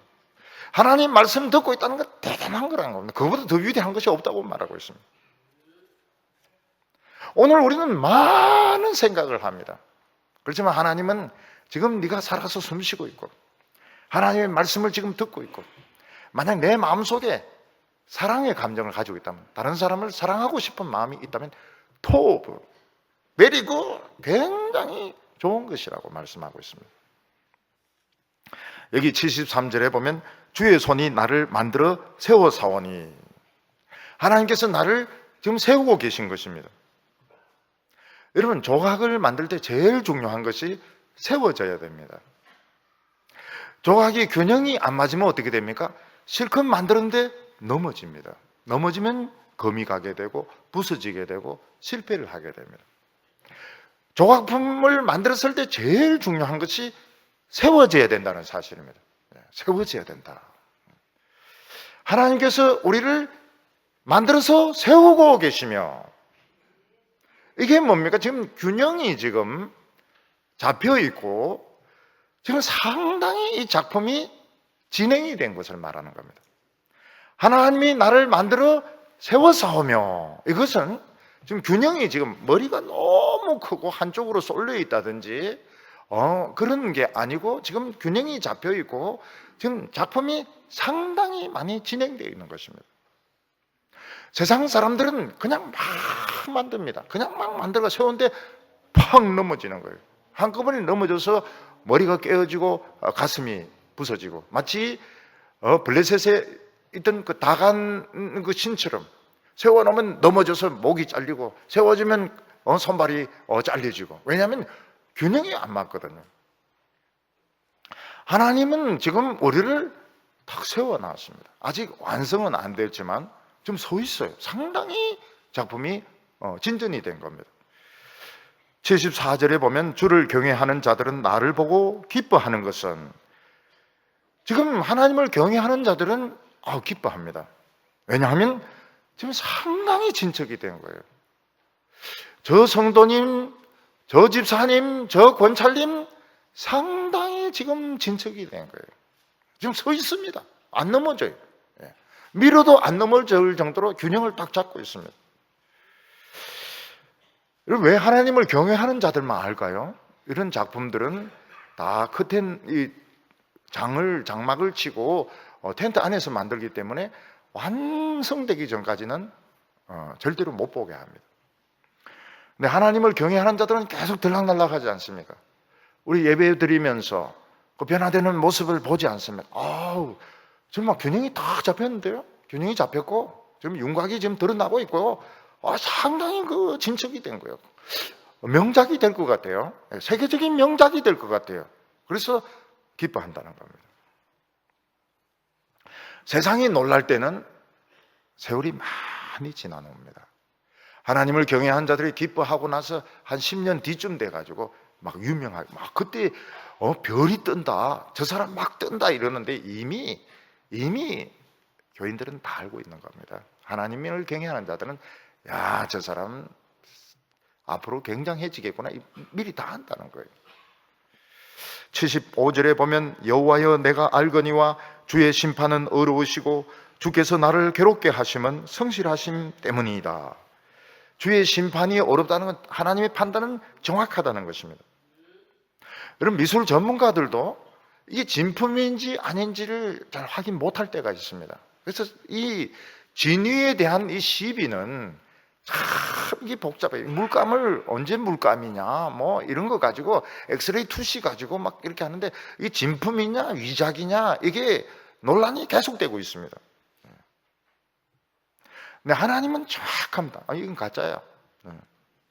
하나님 말씀 듣고 있다는 건 대단한 거라는 겁니다. 그거보다 더 위대한 것이 없다고 말하고 있습니다. 오늘 우리는 많은 생각을 합니다. 그렇지만 하나님은 지금 네가 살아서 숨쉬고 있고, 하나님의 말씀을 지금 듣고 있고, 만약 내 마음속에 사랑의 감정을 가지고 있다면, 다른 사람을 사랑하고 싶은 마음이 있다면 토브, 베리고 굉장히 좋은 것이라고 말씀하고 있습니다. 여기 73절에 보면 주의 손이 나를 만들어 세워 사오니, 하나님께서 나를 지금 세우고 계신 것입니다. 여러분, 조각을 만들 때 제일 중요한 것이 세워져야 됩니다. 조각이 균형이 안 맞으면 어떻게 됩니까? 실컷 만드는데 넘어집니다. 넘어지면 금이 가게 되고 부서지게 되고 실패를 하게 됩니다. 조각품을 만들었을 때 제일 중요한 것이 세워져야 된다는 사실입니다. 세워져야 된다. 하나님께서 우리를 만들어서 세우고 계시며, 이게 뭡니까? 지금 균형이 지금 잡혀 있고, 지금 상당히 이 작품이 진행이 된 것을 말하는 겁니다. 하나님이 나를 만들어 세워 싸우며, 이것은 지금 균형이 지금 머리가 너무 크고 한쪽으로 쏠려 있다든지 그런 게 아니고, 지금 균형이 잡혀 있고 지금 작품이 상당히 많이 진행되어 있는 것입니다. 세상 사람들은 그냥 막 만듭니다. 그냥 막 만들어 세우는데 팍 넘어지는 거예요. 한꺼번에 넘어져서 머리가 깨어지고 가슴이 부서지고, 마치 블레셋에 있던 그 다간 그 신처럼 세워놓으면 넘어져서 목이 잘리고, 세워지면 손발이 잘려지고. 왜냐하면 균형이 안 맞거든요. 하나님은 지금 우리를 탁 세워놨습니다. 아직 완성은 안 됐지만 좀 서 있어요. 상당히 작품이 진전이 된 겁니다. 74절에 보면 주를 경외하는 자들은 나를 보고 기뻐하는 것은, 지금 하나님을 경외하는 자들은 기뻐합니다. 왜냐하면 지금 상당히 진척이 된 거예요. 저 성도님, 저 집사님, 저 권찰님 상당히 지금 진척이 된 거예요. 지금 서 있습니다. 안 넘어져요. 밀어도 안 넘어질 정도로 균형을 딱 잡고 있습니다. 왜 하나님을 경외하는 자들만 알까요? 이런 작품들은 다 커튼, 이 장막을 치고 텐트 안에서 만들기 때문에 완성되기 전까지는 절대로 못 보게 합니다. 근데 하나님을 경외하는 자들은 계속 들락날락하지 않습니까? 우리 예배 드리면서 그 변화되는 모습을 보지 않습니까? 정말 균형이 딱 잡혔는데요. 균형이 잡혔고 지금 윤곽이 지금 드러나고 있고요. 상당히 그 진척이 된 거예요. 명작이 될 것 같아요. 세계적인 명작이 될 것 같아요. 그래서 기뻐한다는 겁니다. 세상이 놀랄 때는 세월이 많이 지나옵니다. 하나님을 경외한 자들이 기뻐하고 나서 한 10년 뒤쯤 돼가지고 막 유명하게, 막 그때 별이 뜬다, 저 사람 막 뜬다 이러는데 이미 교인들은 다 알고 있는 겁니다. 하나님을 경외하는 자들은 저 사람 앞으로 굉장해지겠구나, 미리 다 안다는 거예요. 75절에 보면 여호와여 내가 알거니와 주의 심판은 어려우시고 주께서 나를 괴롭게 하심은 성실하심 때문이다. 주의 심판이 어렵다는 건 하나님의 판단은 정확하다는 것입니다. 여러분, 미술 전문가들도 이게 진품인지 아닌지를 잘 확인 못할 때가 있습니다. 그래서 이 진위에 대한 이 시비는 참 이게 복잡해요. 물감을 언제 물감이냐 뭐 이런 거 가지고 엑스레이 투시 가지고 막 이렇게 하는데 이게 진품이냐 위작이냐 이게 논란이 계속되고 있습니다. 근데 하나님은 정확합니다. 이건 가짜야.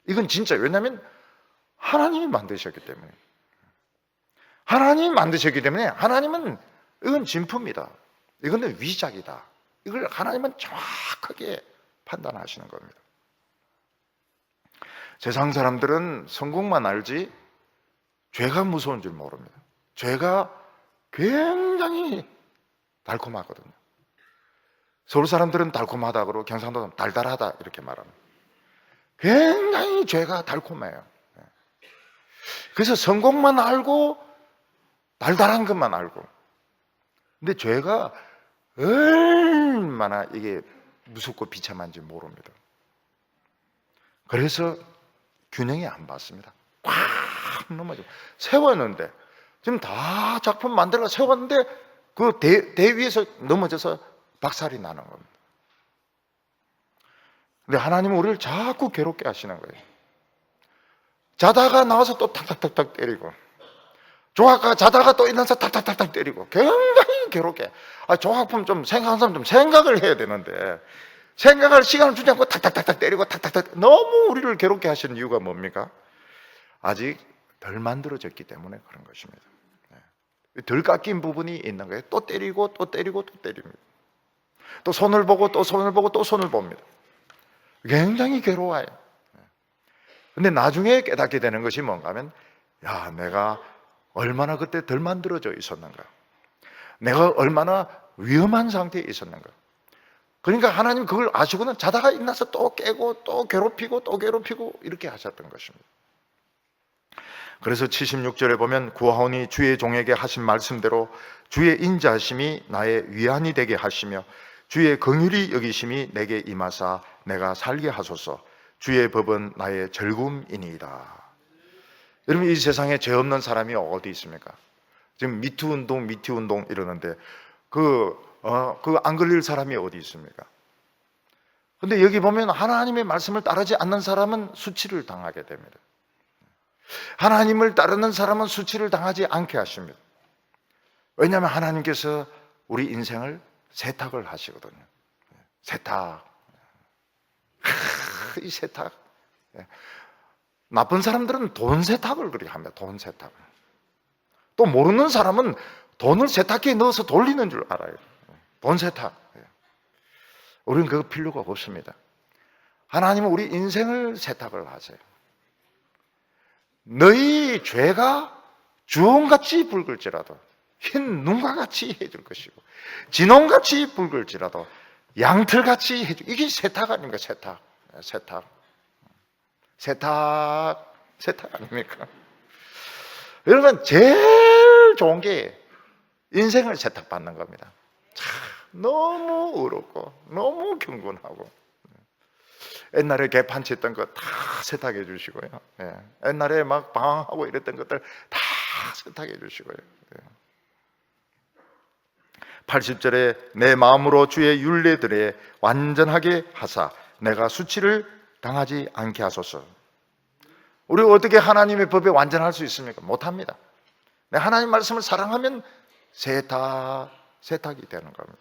이건 진짜예요. 왜냐하면 하나님이 만드셨기 때문에. 하나님이 만드셨기 때문에 하나님은 이건 진품이다. 이건 위작이다. 이걸 하나님은 정확하게 판단하시는 겁니다. 세상 사람들은 성공만 알지 죄가 무서운 줄 모릅니다. 죄가 굉장히 달콤하거든요. 서울 사람들은 달콤하다 그러고 경상도 사람은 달달하다 이렇게 말합니다. 굉장히 죄가 달콤해요. 그래서 성공만 알고 달달한 것만 알고. 근데 죄가 얼마나 이게 무섭고 비참한지 모릅니다. 그래서 균형이 안 맞습니다. 꽉 넘어져. 세웠는데, 지금 다 작품 만들어 세웠는데 그 대 위에서 넘어져서 박살이 나는 겁니다. 근데 하나님은 우리를 자꾸 괴롭게 하시는 거예요. 자다가 나와서 또 탁탁탁탁 때리고, 조각가 자다가 또 일어나서 탁탁탁탁 때리고, 굉장히 괴롭게. 조각품 좀 생각하는 사람 좀 생각을 해야 되는데, 생각할 시간을 주지 않고 탁탁탁탁 때리고 탁탁탁. 너무 우리를 괴롭게 하시는 이유가 뭡니까? 아직 덜 만들어졌기 때문에 그런 것입니다. 덜 깎인 부분이 있는 거예요. 또 때리고 또 때리고 또 때립니다. 또 손을 보고 또 손을 보고 또 손을 봅니다. 굉장히 괴로워요. 근데 나중에 깨닫게 되는 것이 뭔가 하면, 야, 내가 얼마나 그때 덜 만들어져 있었는가, 내가 얼마나 위험한 상태에 있었는가. 그러니까 하나님 그걸 아시고는 자다가 일어나서 또 깨고 또 괴롭히고 또 괴롭히고 이렇게 하셨던 것입니다. 그래서 76절에 보면, 구하오니 주의 종에게 하신 말씀대로 주의 인자하심이 나의 위안이 되게 하시며 주의 긍휼히 여기심이 내게 임하사 내가 살게 하소서. 주의 법은 나의 즐거움이니이다. 여러분, 이 세상에 죄 없는 사람이 어디 있습니까? 지금 미투 운동 이러는데 안 걸릴 사람이 어디 있습니까? 근데 여기 보면 하나님의 말씀을 따르지 않는 사람은 수치를 당하게 됩니다. 하나님을 따르는 사람은 수치를 당하지 않게 하십니다. 왜냐하면 하나님께서 우리 인생을 세탁을 하시거든요. 세탁. 이 세탁. 나쁜 사람들은 돈 세탁을 그렇게 합니다. 돈 세탁을. 또 모르는 사람은 돈을 세탁기에 넣어서 돌리는 줄 알아요. 돈 세탁. 우리는 그거 필요가 없습니다. 하나님은 우리 인생을 세탁을 하세요. 너희 죄가 주홍같이 붉을지라도 흰 눈과 같이 해줄 것이고, 진홍같이 붉을지라도 양털같이 해줄. 이게 세탁 아닙니까? 세탁 아닙니까? 여러분, 제일 좋은 게 인생을 세탁받는 겁니다. 참 너무 어렵고 너무 경건하고, 옛날에 개판치 했던 거 다 세탁해 주시고요. 옛날에 막 방황하고 이랬던 것들 다 세탁해 주시고요. 80절에 내 마음으로 주의 율례들에 완전하게 하사 내가 수치를 당하지 않게 하소서. 우리가 어떻게 하나님의 법에 완전할 수 있습니까? 못합니다. 하나님 말씀을 사랑하면 세탁이 되는 겁니다.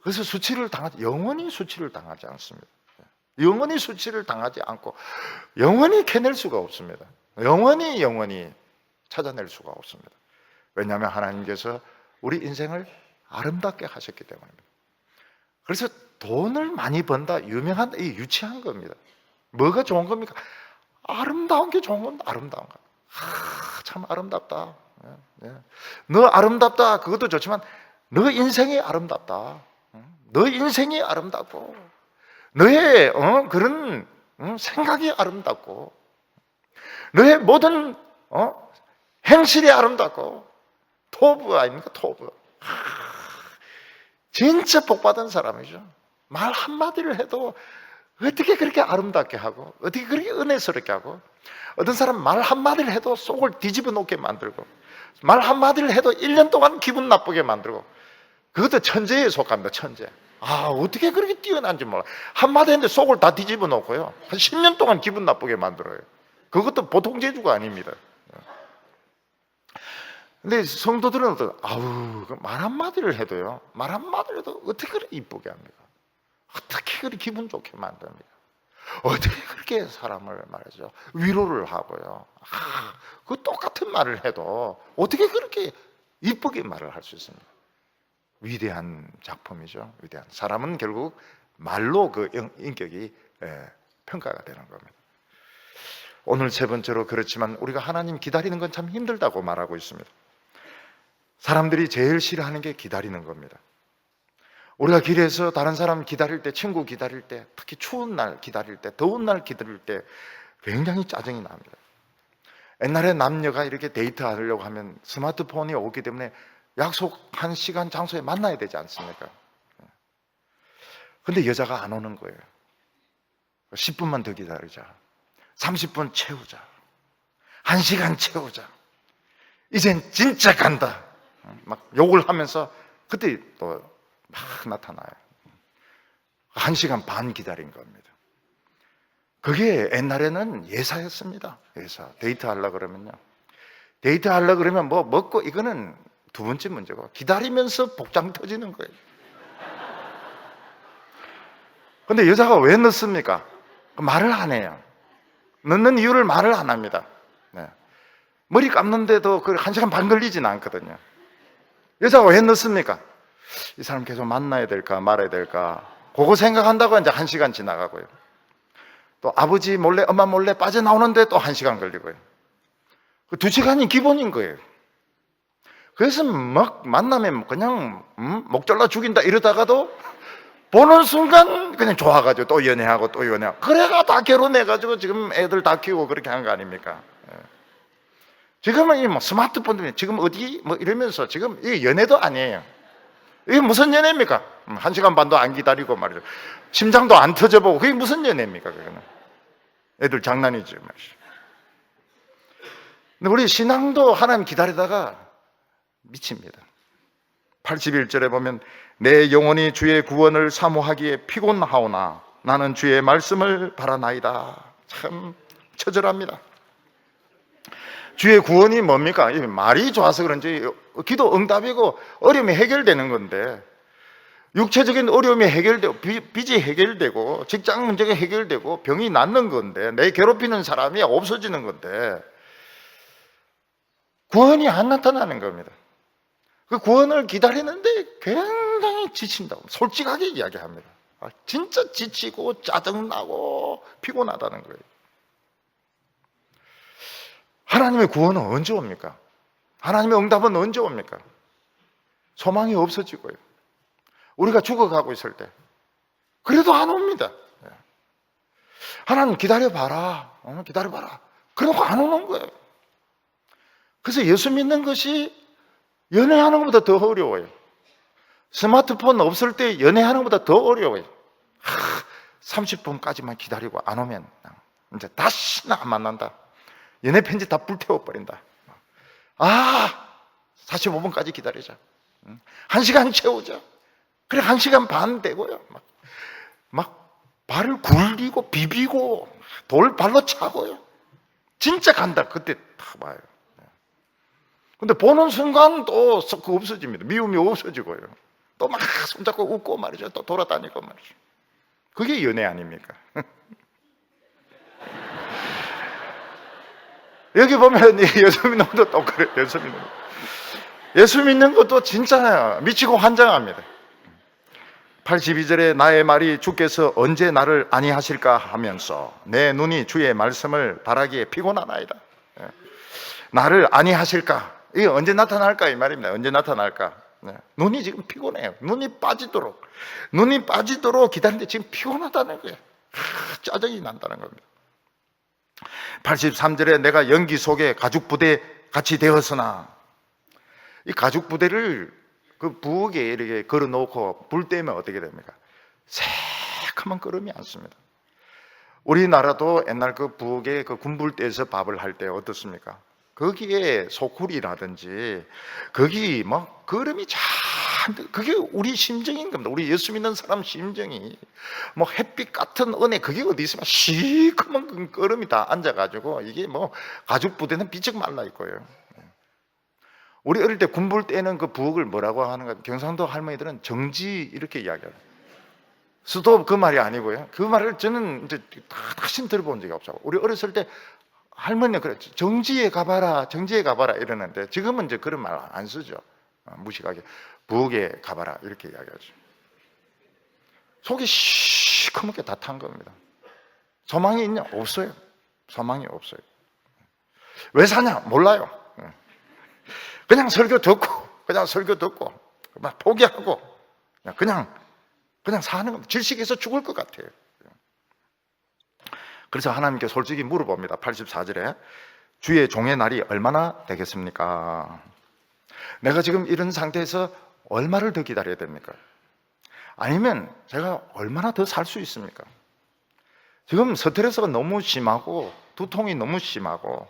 그래서 영원히 수치를 당하지 않습니다. 영원히 수치를 당하지 않고 영원히 캐낼 수가 없습니다. 영원히 찾아낼 수가 없습니다. 왜냐하면 하나님께서 우리 인생을 아름답게 하셨기 때문입니다. 그래서 돈을 많이 번다, 유명한, 이 유치한 겁니다. 뭐가 좋은 겁니까? 아름다운 게 좋은 겁니다. 아름다운 거. 참 아름답다. 너 아름답다, 그것도 좋지만 너 인생이 아름답다. 너 인생이 아름답고 너의 그런 생각이 아름답고 너의 모든 행실이 아름답고, 토부 아닙니까? 토부. 진짜 복받은 사람이죠. 말 한마디를 해도 어떻게 그렇게 아름답게 하고, 어떻게 그렇게 은혜스럽게 하고, 어떤 사람 말 한마디를 해도 속을 뒤집어 놓게 만들고, 말 한마디를 해도 1년 동안 기분 나쁘게 만들고, 그것도 천재에 속합니다. 천재. 어떻게 그렇게 뛰어난지 몰라. 한마디 했는데 속을 다 뒤집어 놓고요, 한 10년 동안 기분 나쁘게 만들어요. 그것도 보통 재주가 아닙니다. 근데 성도들은 말 한마디를 해도요, 말 한마디를 해도 어떻게 그렇게 이쁘게 합니까? 어떻게 그렇게 기분 좋게 만듭니까? 어떻게 그렇게 사람을 말이죠, 위로를 하고요. 그 똑같은 말을 해도 어떻게 그렇게 이쁘게 말을 할 수 있습니까? 위대한 작품이죠. 위대한. 사람은 결국 말로 그 인격이 평가가 되는 겁니다. 오늘 세 번째로, 그렇지만 우리가 하나님 기다리는 건 참 힘들다고 말하고 있습니다. 사람들이 제일 싫어하는 게 기다리는 겁니다. 우리가 길에서 다른 사람 기다릴 때, 친구 기다릴 때, 특히 추운 날 기다릴 때, 더운 날 기다릴 때 굉장히 짜증이 납니다. 옛날에 남녀가 이렇게 데이트하려고 하면 스마트폰이 오기 때문에 약속한 시간 장소에 만나야 되지 않습니까? 근데 여자가 안 오는 거예요. 10분만 더 기다리자, 30분 채우자, 1시간 채우자, 이젠 진짜 간다, 막 욕을 하면서 그때 또 막 나타나요. 1시간 반 기다린 겁니다. 그게 옛날에는 예사였습니다. 예사. 데이트하려고 그러면요, 데이트하려고 그러면 뭐 먹고, 이거는 두 번째 문제고, 기다리면서 복장 터지는 거예요. 근데 여자가 왜 늦습니까? 말을 안 해요. 늦는 이유를 말을 안 합니다. 네. 머리 감는데도 1시간 반 걸리진 않거든요. 여자가 왜 늦습니까? 이 사람 계속 만나야 될까 말아야 될까, 그거 생각한다고 이제 1시간 지나가고요. 또 아버지 몰래, 엄마 몰래 빠져나오는데 또 1시간 걸리고요. 2시간이 기본인 거예요. 그래서 막 만나면 그냥 목 잘라 죽인다 이러다가도 보는 순간 그냥 좋아가지고 또 연애하고 또 연애하고, 그래가 다 결혼해가지고 지금 애들 다 키우고 그렇게 한 거 아닙니까? 지금은 이 뭐 스마트폰 때문에 지금 어디 뭐 이러면서 지금 이게 연애도 아니에요. 이게 무슨 연애입니까? 1시간 반도 안 기다리고 말이죠. 심장도 안 터져보고, 그게 무슨 연애입니까? 그거는 애들 장난이죠 말이죠. 근데 우리 신앙도 하나님 기다리다가 미칩니다. 81절에 보면 내 영혼이 주의 구원을 사모하기에 피곤하오나 나는 주의 말씀을 바라나이다. 참 처절합니다. 주의 구원이 뭡니까? 말이 좋아서 그런지 기도 응답이고 어려움이 해결되는 건데, 육체적인 어려움이 해결되고 빚이 해결되고 직장 문제가 해결되고 병이 낫는 건데, 내 괴롭히는 사람이 없어지는 건데 구원이 안 나타나는 겁니다. 그 구원을 기다리는데 굉장히 지친다고 솔직하게 이야기합니다. 진짜 지치고 짜증나고 피곤하다는 거예요. 하나님의 구원은 언제 옵니까? 하나님의 응답은 언제 옵니까? 소망이 없어지고요, 우리가 죽어가고 있을 때 그래도 안 옵니다. 하나님 기다려봐라, 기다려봐라, 그러고 안 오는 거예요. 그래서 예수 믿는 것이 연애하는 것보다 더 어려워요. 스마트폰 없을 때 연애하는 것보다 더 어려워요. 30분까지만 기다리고 안 오면 이제 다시는 안 만난다. 연애 편지 다 불태워버린다. 45분까지 기다리자, 1시간 채우자. 그래 1시간 반 되고요, 막 발을 굴리고 비비고 돌 발로 차고요. 진짜 간다 그때 다 봐요. 근데 보는 순간 또 그 없어집니다. 미움이 없어지고요, 또 막 손잡고 웃고 말이죠, 또 돌아다니고 말이죠. 그게 연애 아닙니까? 여기 보면 예수 믿는 것도 똑같아요. 예수 믿는 것도 진짜 미치고 환장합니다. 82절에 나의 말이 주께서 언제 나를 아니하실까 하면서 내 눈이 주의 말씀을 바라기에 피곤하나이다. 나를 아니하실까, 이게 언제 나타날까 이 말입니다. 언제 나타날까. 눈이 지금 피곤해요. 눈이 빠지도록 기다리는데 지금 피곤하다는 거예요. 짜증이 난다는 겁니다. 83절에 내가 연기 속에 가죽 부대 같이 되었으나, 이 가죽 부대를 그 부엌에 이렇게 걸어 놓고 불 때면 어떻게 됩니까? 새카만 끓음이 않습니다. 우리나라도 옛날 그 부엌에 그 군불대에서 밥을 할 때 어떻습니까? 거기에 소쿠리라든지 거기 뭐 거름이 그게 우리 심정인 겁니다. 우리 예수 믿는 사람 심정이 뭐 햇빛 같은 은혜, 그게 어디 있으면 시커먼 거름이 다 앉아가지고, 이게 뭐 가죽 부대는 비쩍 말라 있고요. 우리 어릴 때 군불 때는 그 부엌을 뭐라고 하는가? 경상도 할머니들은 정지 이렇게 이야기해요. 수도 그 말이 아니고요. 그 말을 저는 이제 다시 들어본 적이 없어요. 우리 어렸을 때 할머니는 그랬죠. 정지에 가봐라 이러는데, 지금은 이제 그런 말 안 쓰죠. 무식하게 부엌에 가봐라 이렇게 이야기하죠. 속이 시커멓게 다 탄 겁니다. 소망이 있냐? 없어요. 소망이 없어요. 왜 사냐? 몰라요. 그냥 설교 듣고 막 포기하고 그냥 사는 겁니다. 질식해서 죽을 것 같아요. 그래서 하나님께 솔직히 물어봅니다. 84절에 주의 종의 날이 얼마나 되겠습니까? 내가 지금 이런 상태에서 얼마를 더 기다려야 됩니까? 아니면 제가 얼마나 더 살 수 있습니까? 지금 스트레스가 너무 심하고 두통이 너무 심하고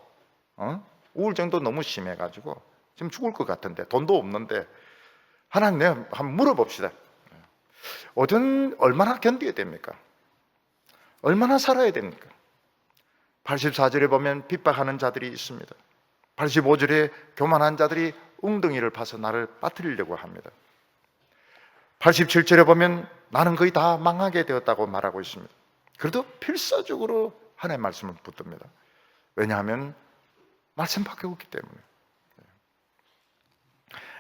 우울증도 너무 심해가지고 지금 죽을 것 같은데, 돈도 없는데 하나님, 내가 한번 물어봅시다. 얼마나 견뎌야 됩니까? 얼마나 살아야 됩니까? 84절에 보면 핍박하는 자들이 있습니다. 85절에 교만한 자들이 웅덩이를 파서 나를 빠뜨리려고 합니다. 87절에 보면 나는 거의 다 망하게 되었다고 말하고 있습니다. 그래도 필사적으로 하나님의 말씀을 붙듭니다. 왜냐하면 말씀밖에 없기 때문에.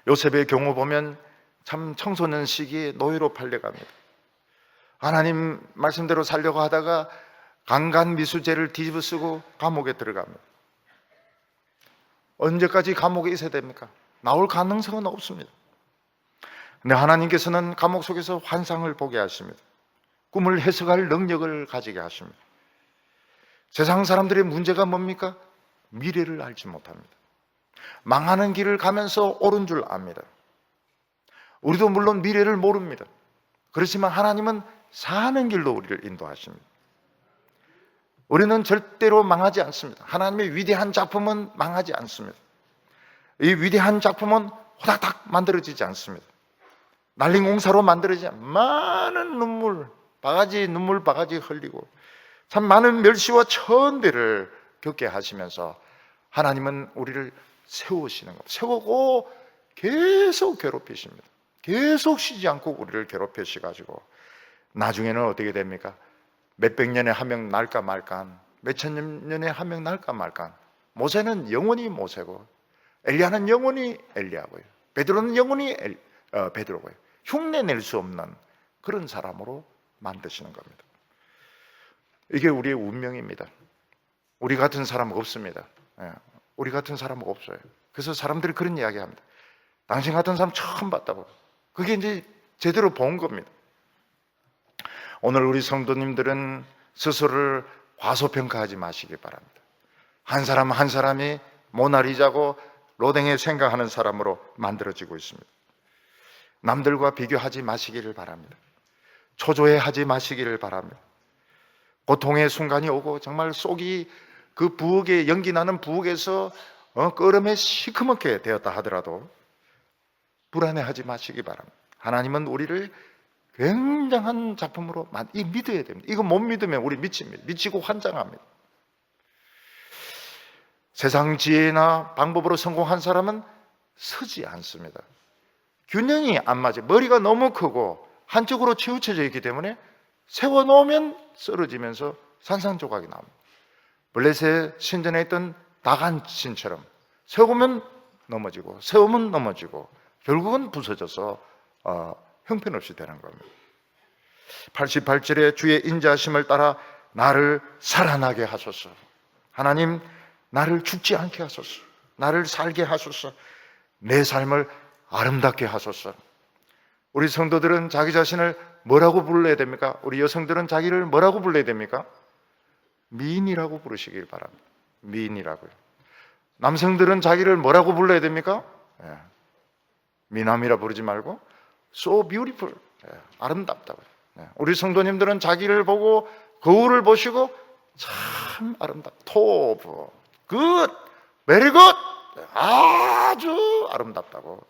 요셉의 경우 보면 참 청소년 시기에 노예로 팔려갑니다. 하나님 말씀대로 살려고 하다가 강간미수죄를 뒤집어쓰고 감옥에 들어갑니다. 언제까지 감옥에 있어야 됩니까? 나올 가능성은 없습니다. 근데 하나님께서는 감옥 속에서 환상을 보게 하십니다. 꿈을 해석할 능력을 가지게 하십니다. 세상 사람들의 문제가 뭡니까? 미래를 알지 못합니다. 망하는 길을 가면서 옳은 줄 압니다. 우리도 물론 미래를 모릅니다. 그렇지만 하나님은 사는 길로 우리를 인도하십니다. 우리는 절대로 망하지 않습니다. 하나님의 위대한 작품은 망하지 않습니다. 이 위대한 작품은 호닥닥 만들어지지 않습니다. 난리공사로 만들어지지 않습니다. 많은 눈물 바가지 흘리고 참 많은 멸시와 천대를 겪게 하시면서 하나님은 우리를 세우시는 것, 세우고 계속 괴롭히십니다. 계속 쉬지 않고 우리를 괴롭히셔가지고 나중에는 어떻게 됩니까? 몇백 년에 한 명 날까 말까, 몇천 년에 한 명 날까 말까. 모세는 영원히 모세고, 엘리야는 영원히 엘리야고요, 베드로는 영원히 베드로고요. 흉내낼 수 없는 그런 사람으로 만드시는 겁니다. 이게 우리의 운명입니다. 우리 같은 사람 없습니다. 우리 같은 사람은 없어요. 그래서 사람들이 그런 이야기합니다. 당신 같은 사람 처음 봤다고. 그게 이제 제대로 본 겁니다. 오늘 우리 성도님들은 스스로를 과소평가하지 마시기 바랍니다. 한 사람 한 사람이 모나리자고 로댕에 생각하는 사람으로 만들어지고 있습니다. 남들과 비교하지 마시기를 바랍니다. 초조해하지 마시기를 바랍니다. 고통의 순간이 오고 정말 속이 그 부엌에 연기 나는 부엌에서 끓음에 시커멓게 되었다 하더라도 불안해하지 마시기 바랍니다. 하나님은 우리를 굉장한 작품으로 믿어야 됩니다. 이거 못 믿으면 우리 미치고 환장합니다. 세상 지혜나 방법으로 성공한 사람은 서지 않습니다. 균형이 안 맞아요. 머리가 너무 크고 한쪽으로 치우쳐져 있기 때문에 세워놓으면 쓰러지면서 산산조각이 나옵니다. 블레셋 신전에 있던 다간신처럼 세우면 넘어지고 세우면 넘어지고 결국은 부서져서 형편없이 되는 겁니다. 88절에 주의 인자하심을 따라 나를 살아나게 하소서. 하나님, 나를 죽지 않게 하소서. 나를 살게 하소서. 내 삶을 아름답게 하소서. 우리 성도들은 자기 자신을 뭐라고 불러야 됩니까? 우리 여성들은 자기를 뭐라고 불러야 됩니까? 미인이라고 부르시길 바랍니다. 미인이라고요. 남성들은 자기를 뭐라고 불러야 됩니까? 미남이라 부르지 말고 so beautiful, 아름답다고요. 우리 성도님들은 자기를 보고 거울을 보시고 참 아름답다, top, good, very good, 아주 아름답다고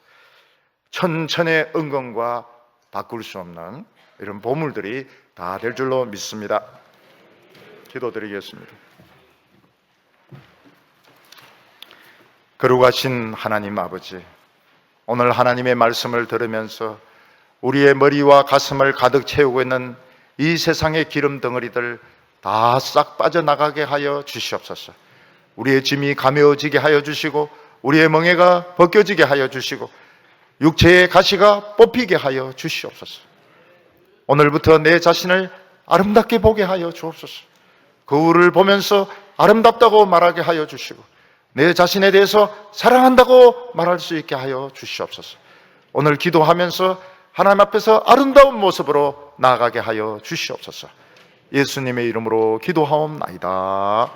천천의 은건과 바꿀 수 없는 이런 보물들이 다 될 줄로 믿습니다. 기도드리겠습니다. 거룩하신 하나님 아버지, 오늘 하나님의 말씀을 들으면서 우리의 머리와 가슴을 가득 채우고 있는 이 세상의 기름 덩어리들 다 싹 빠져나가게 하여 주시옵소서. 우리의 짐이 가벼워지게 하여 주시고 우리의 멍에가 벗겨지게 하여 주시고 육체의 가시가 뽑히게 하여 주시옵소서. 오늘부터 내 자신을 아름답게 보게 하여 주옵소서. 거울을 보면서 아름답다고 말하게 하여 주시고 내 자신에 대해서 사랑한다고 말할 수 있게 하여 주시옵소서. 오늘 기도하면서 하나님 앞에서 아름다운 모습으로 나아가게 하여 주시옵소서. 예수님의 이름으로 기도하옵나이다.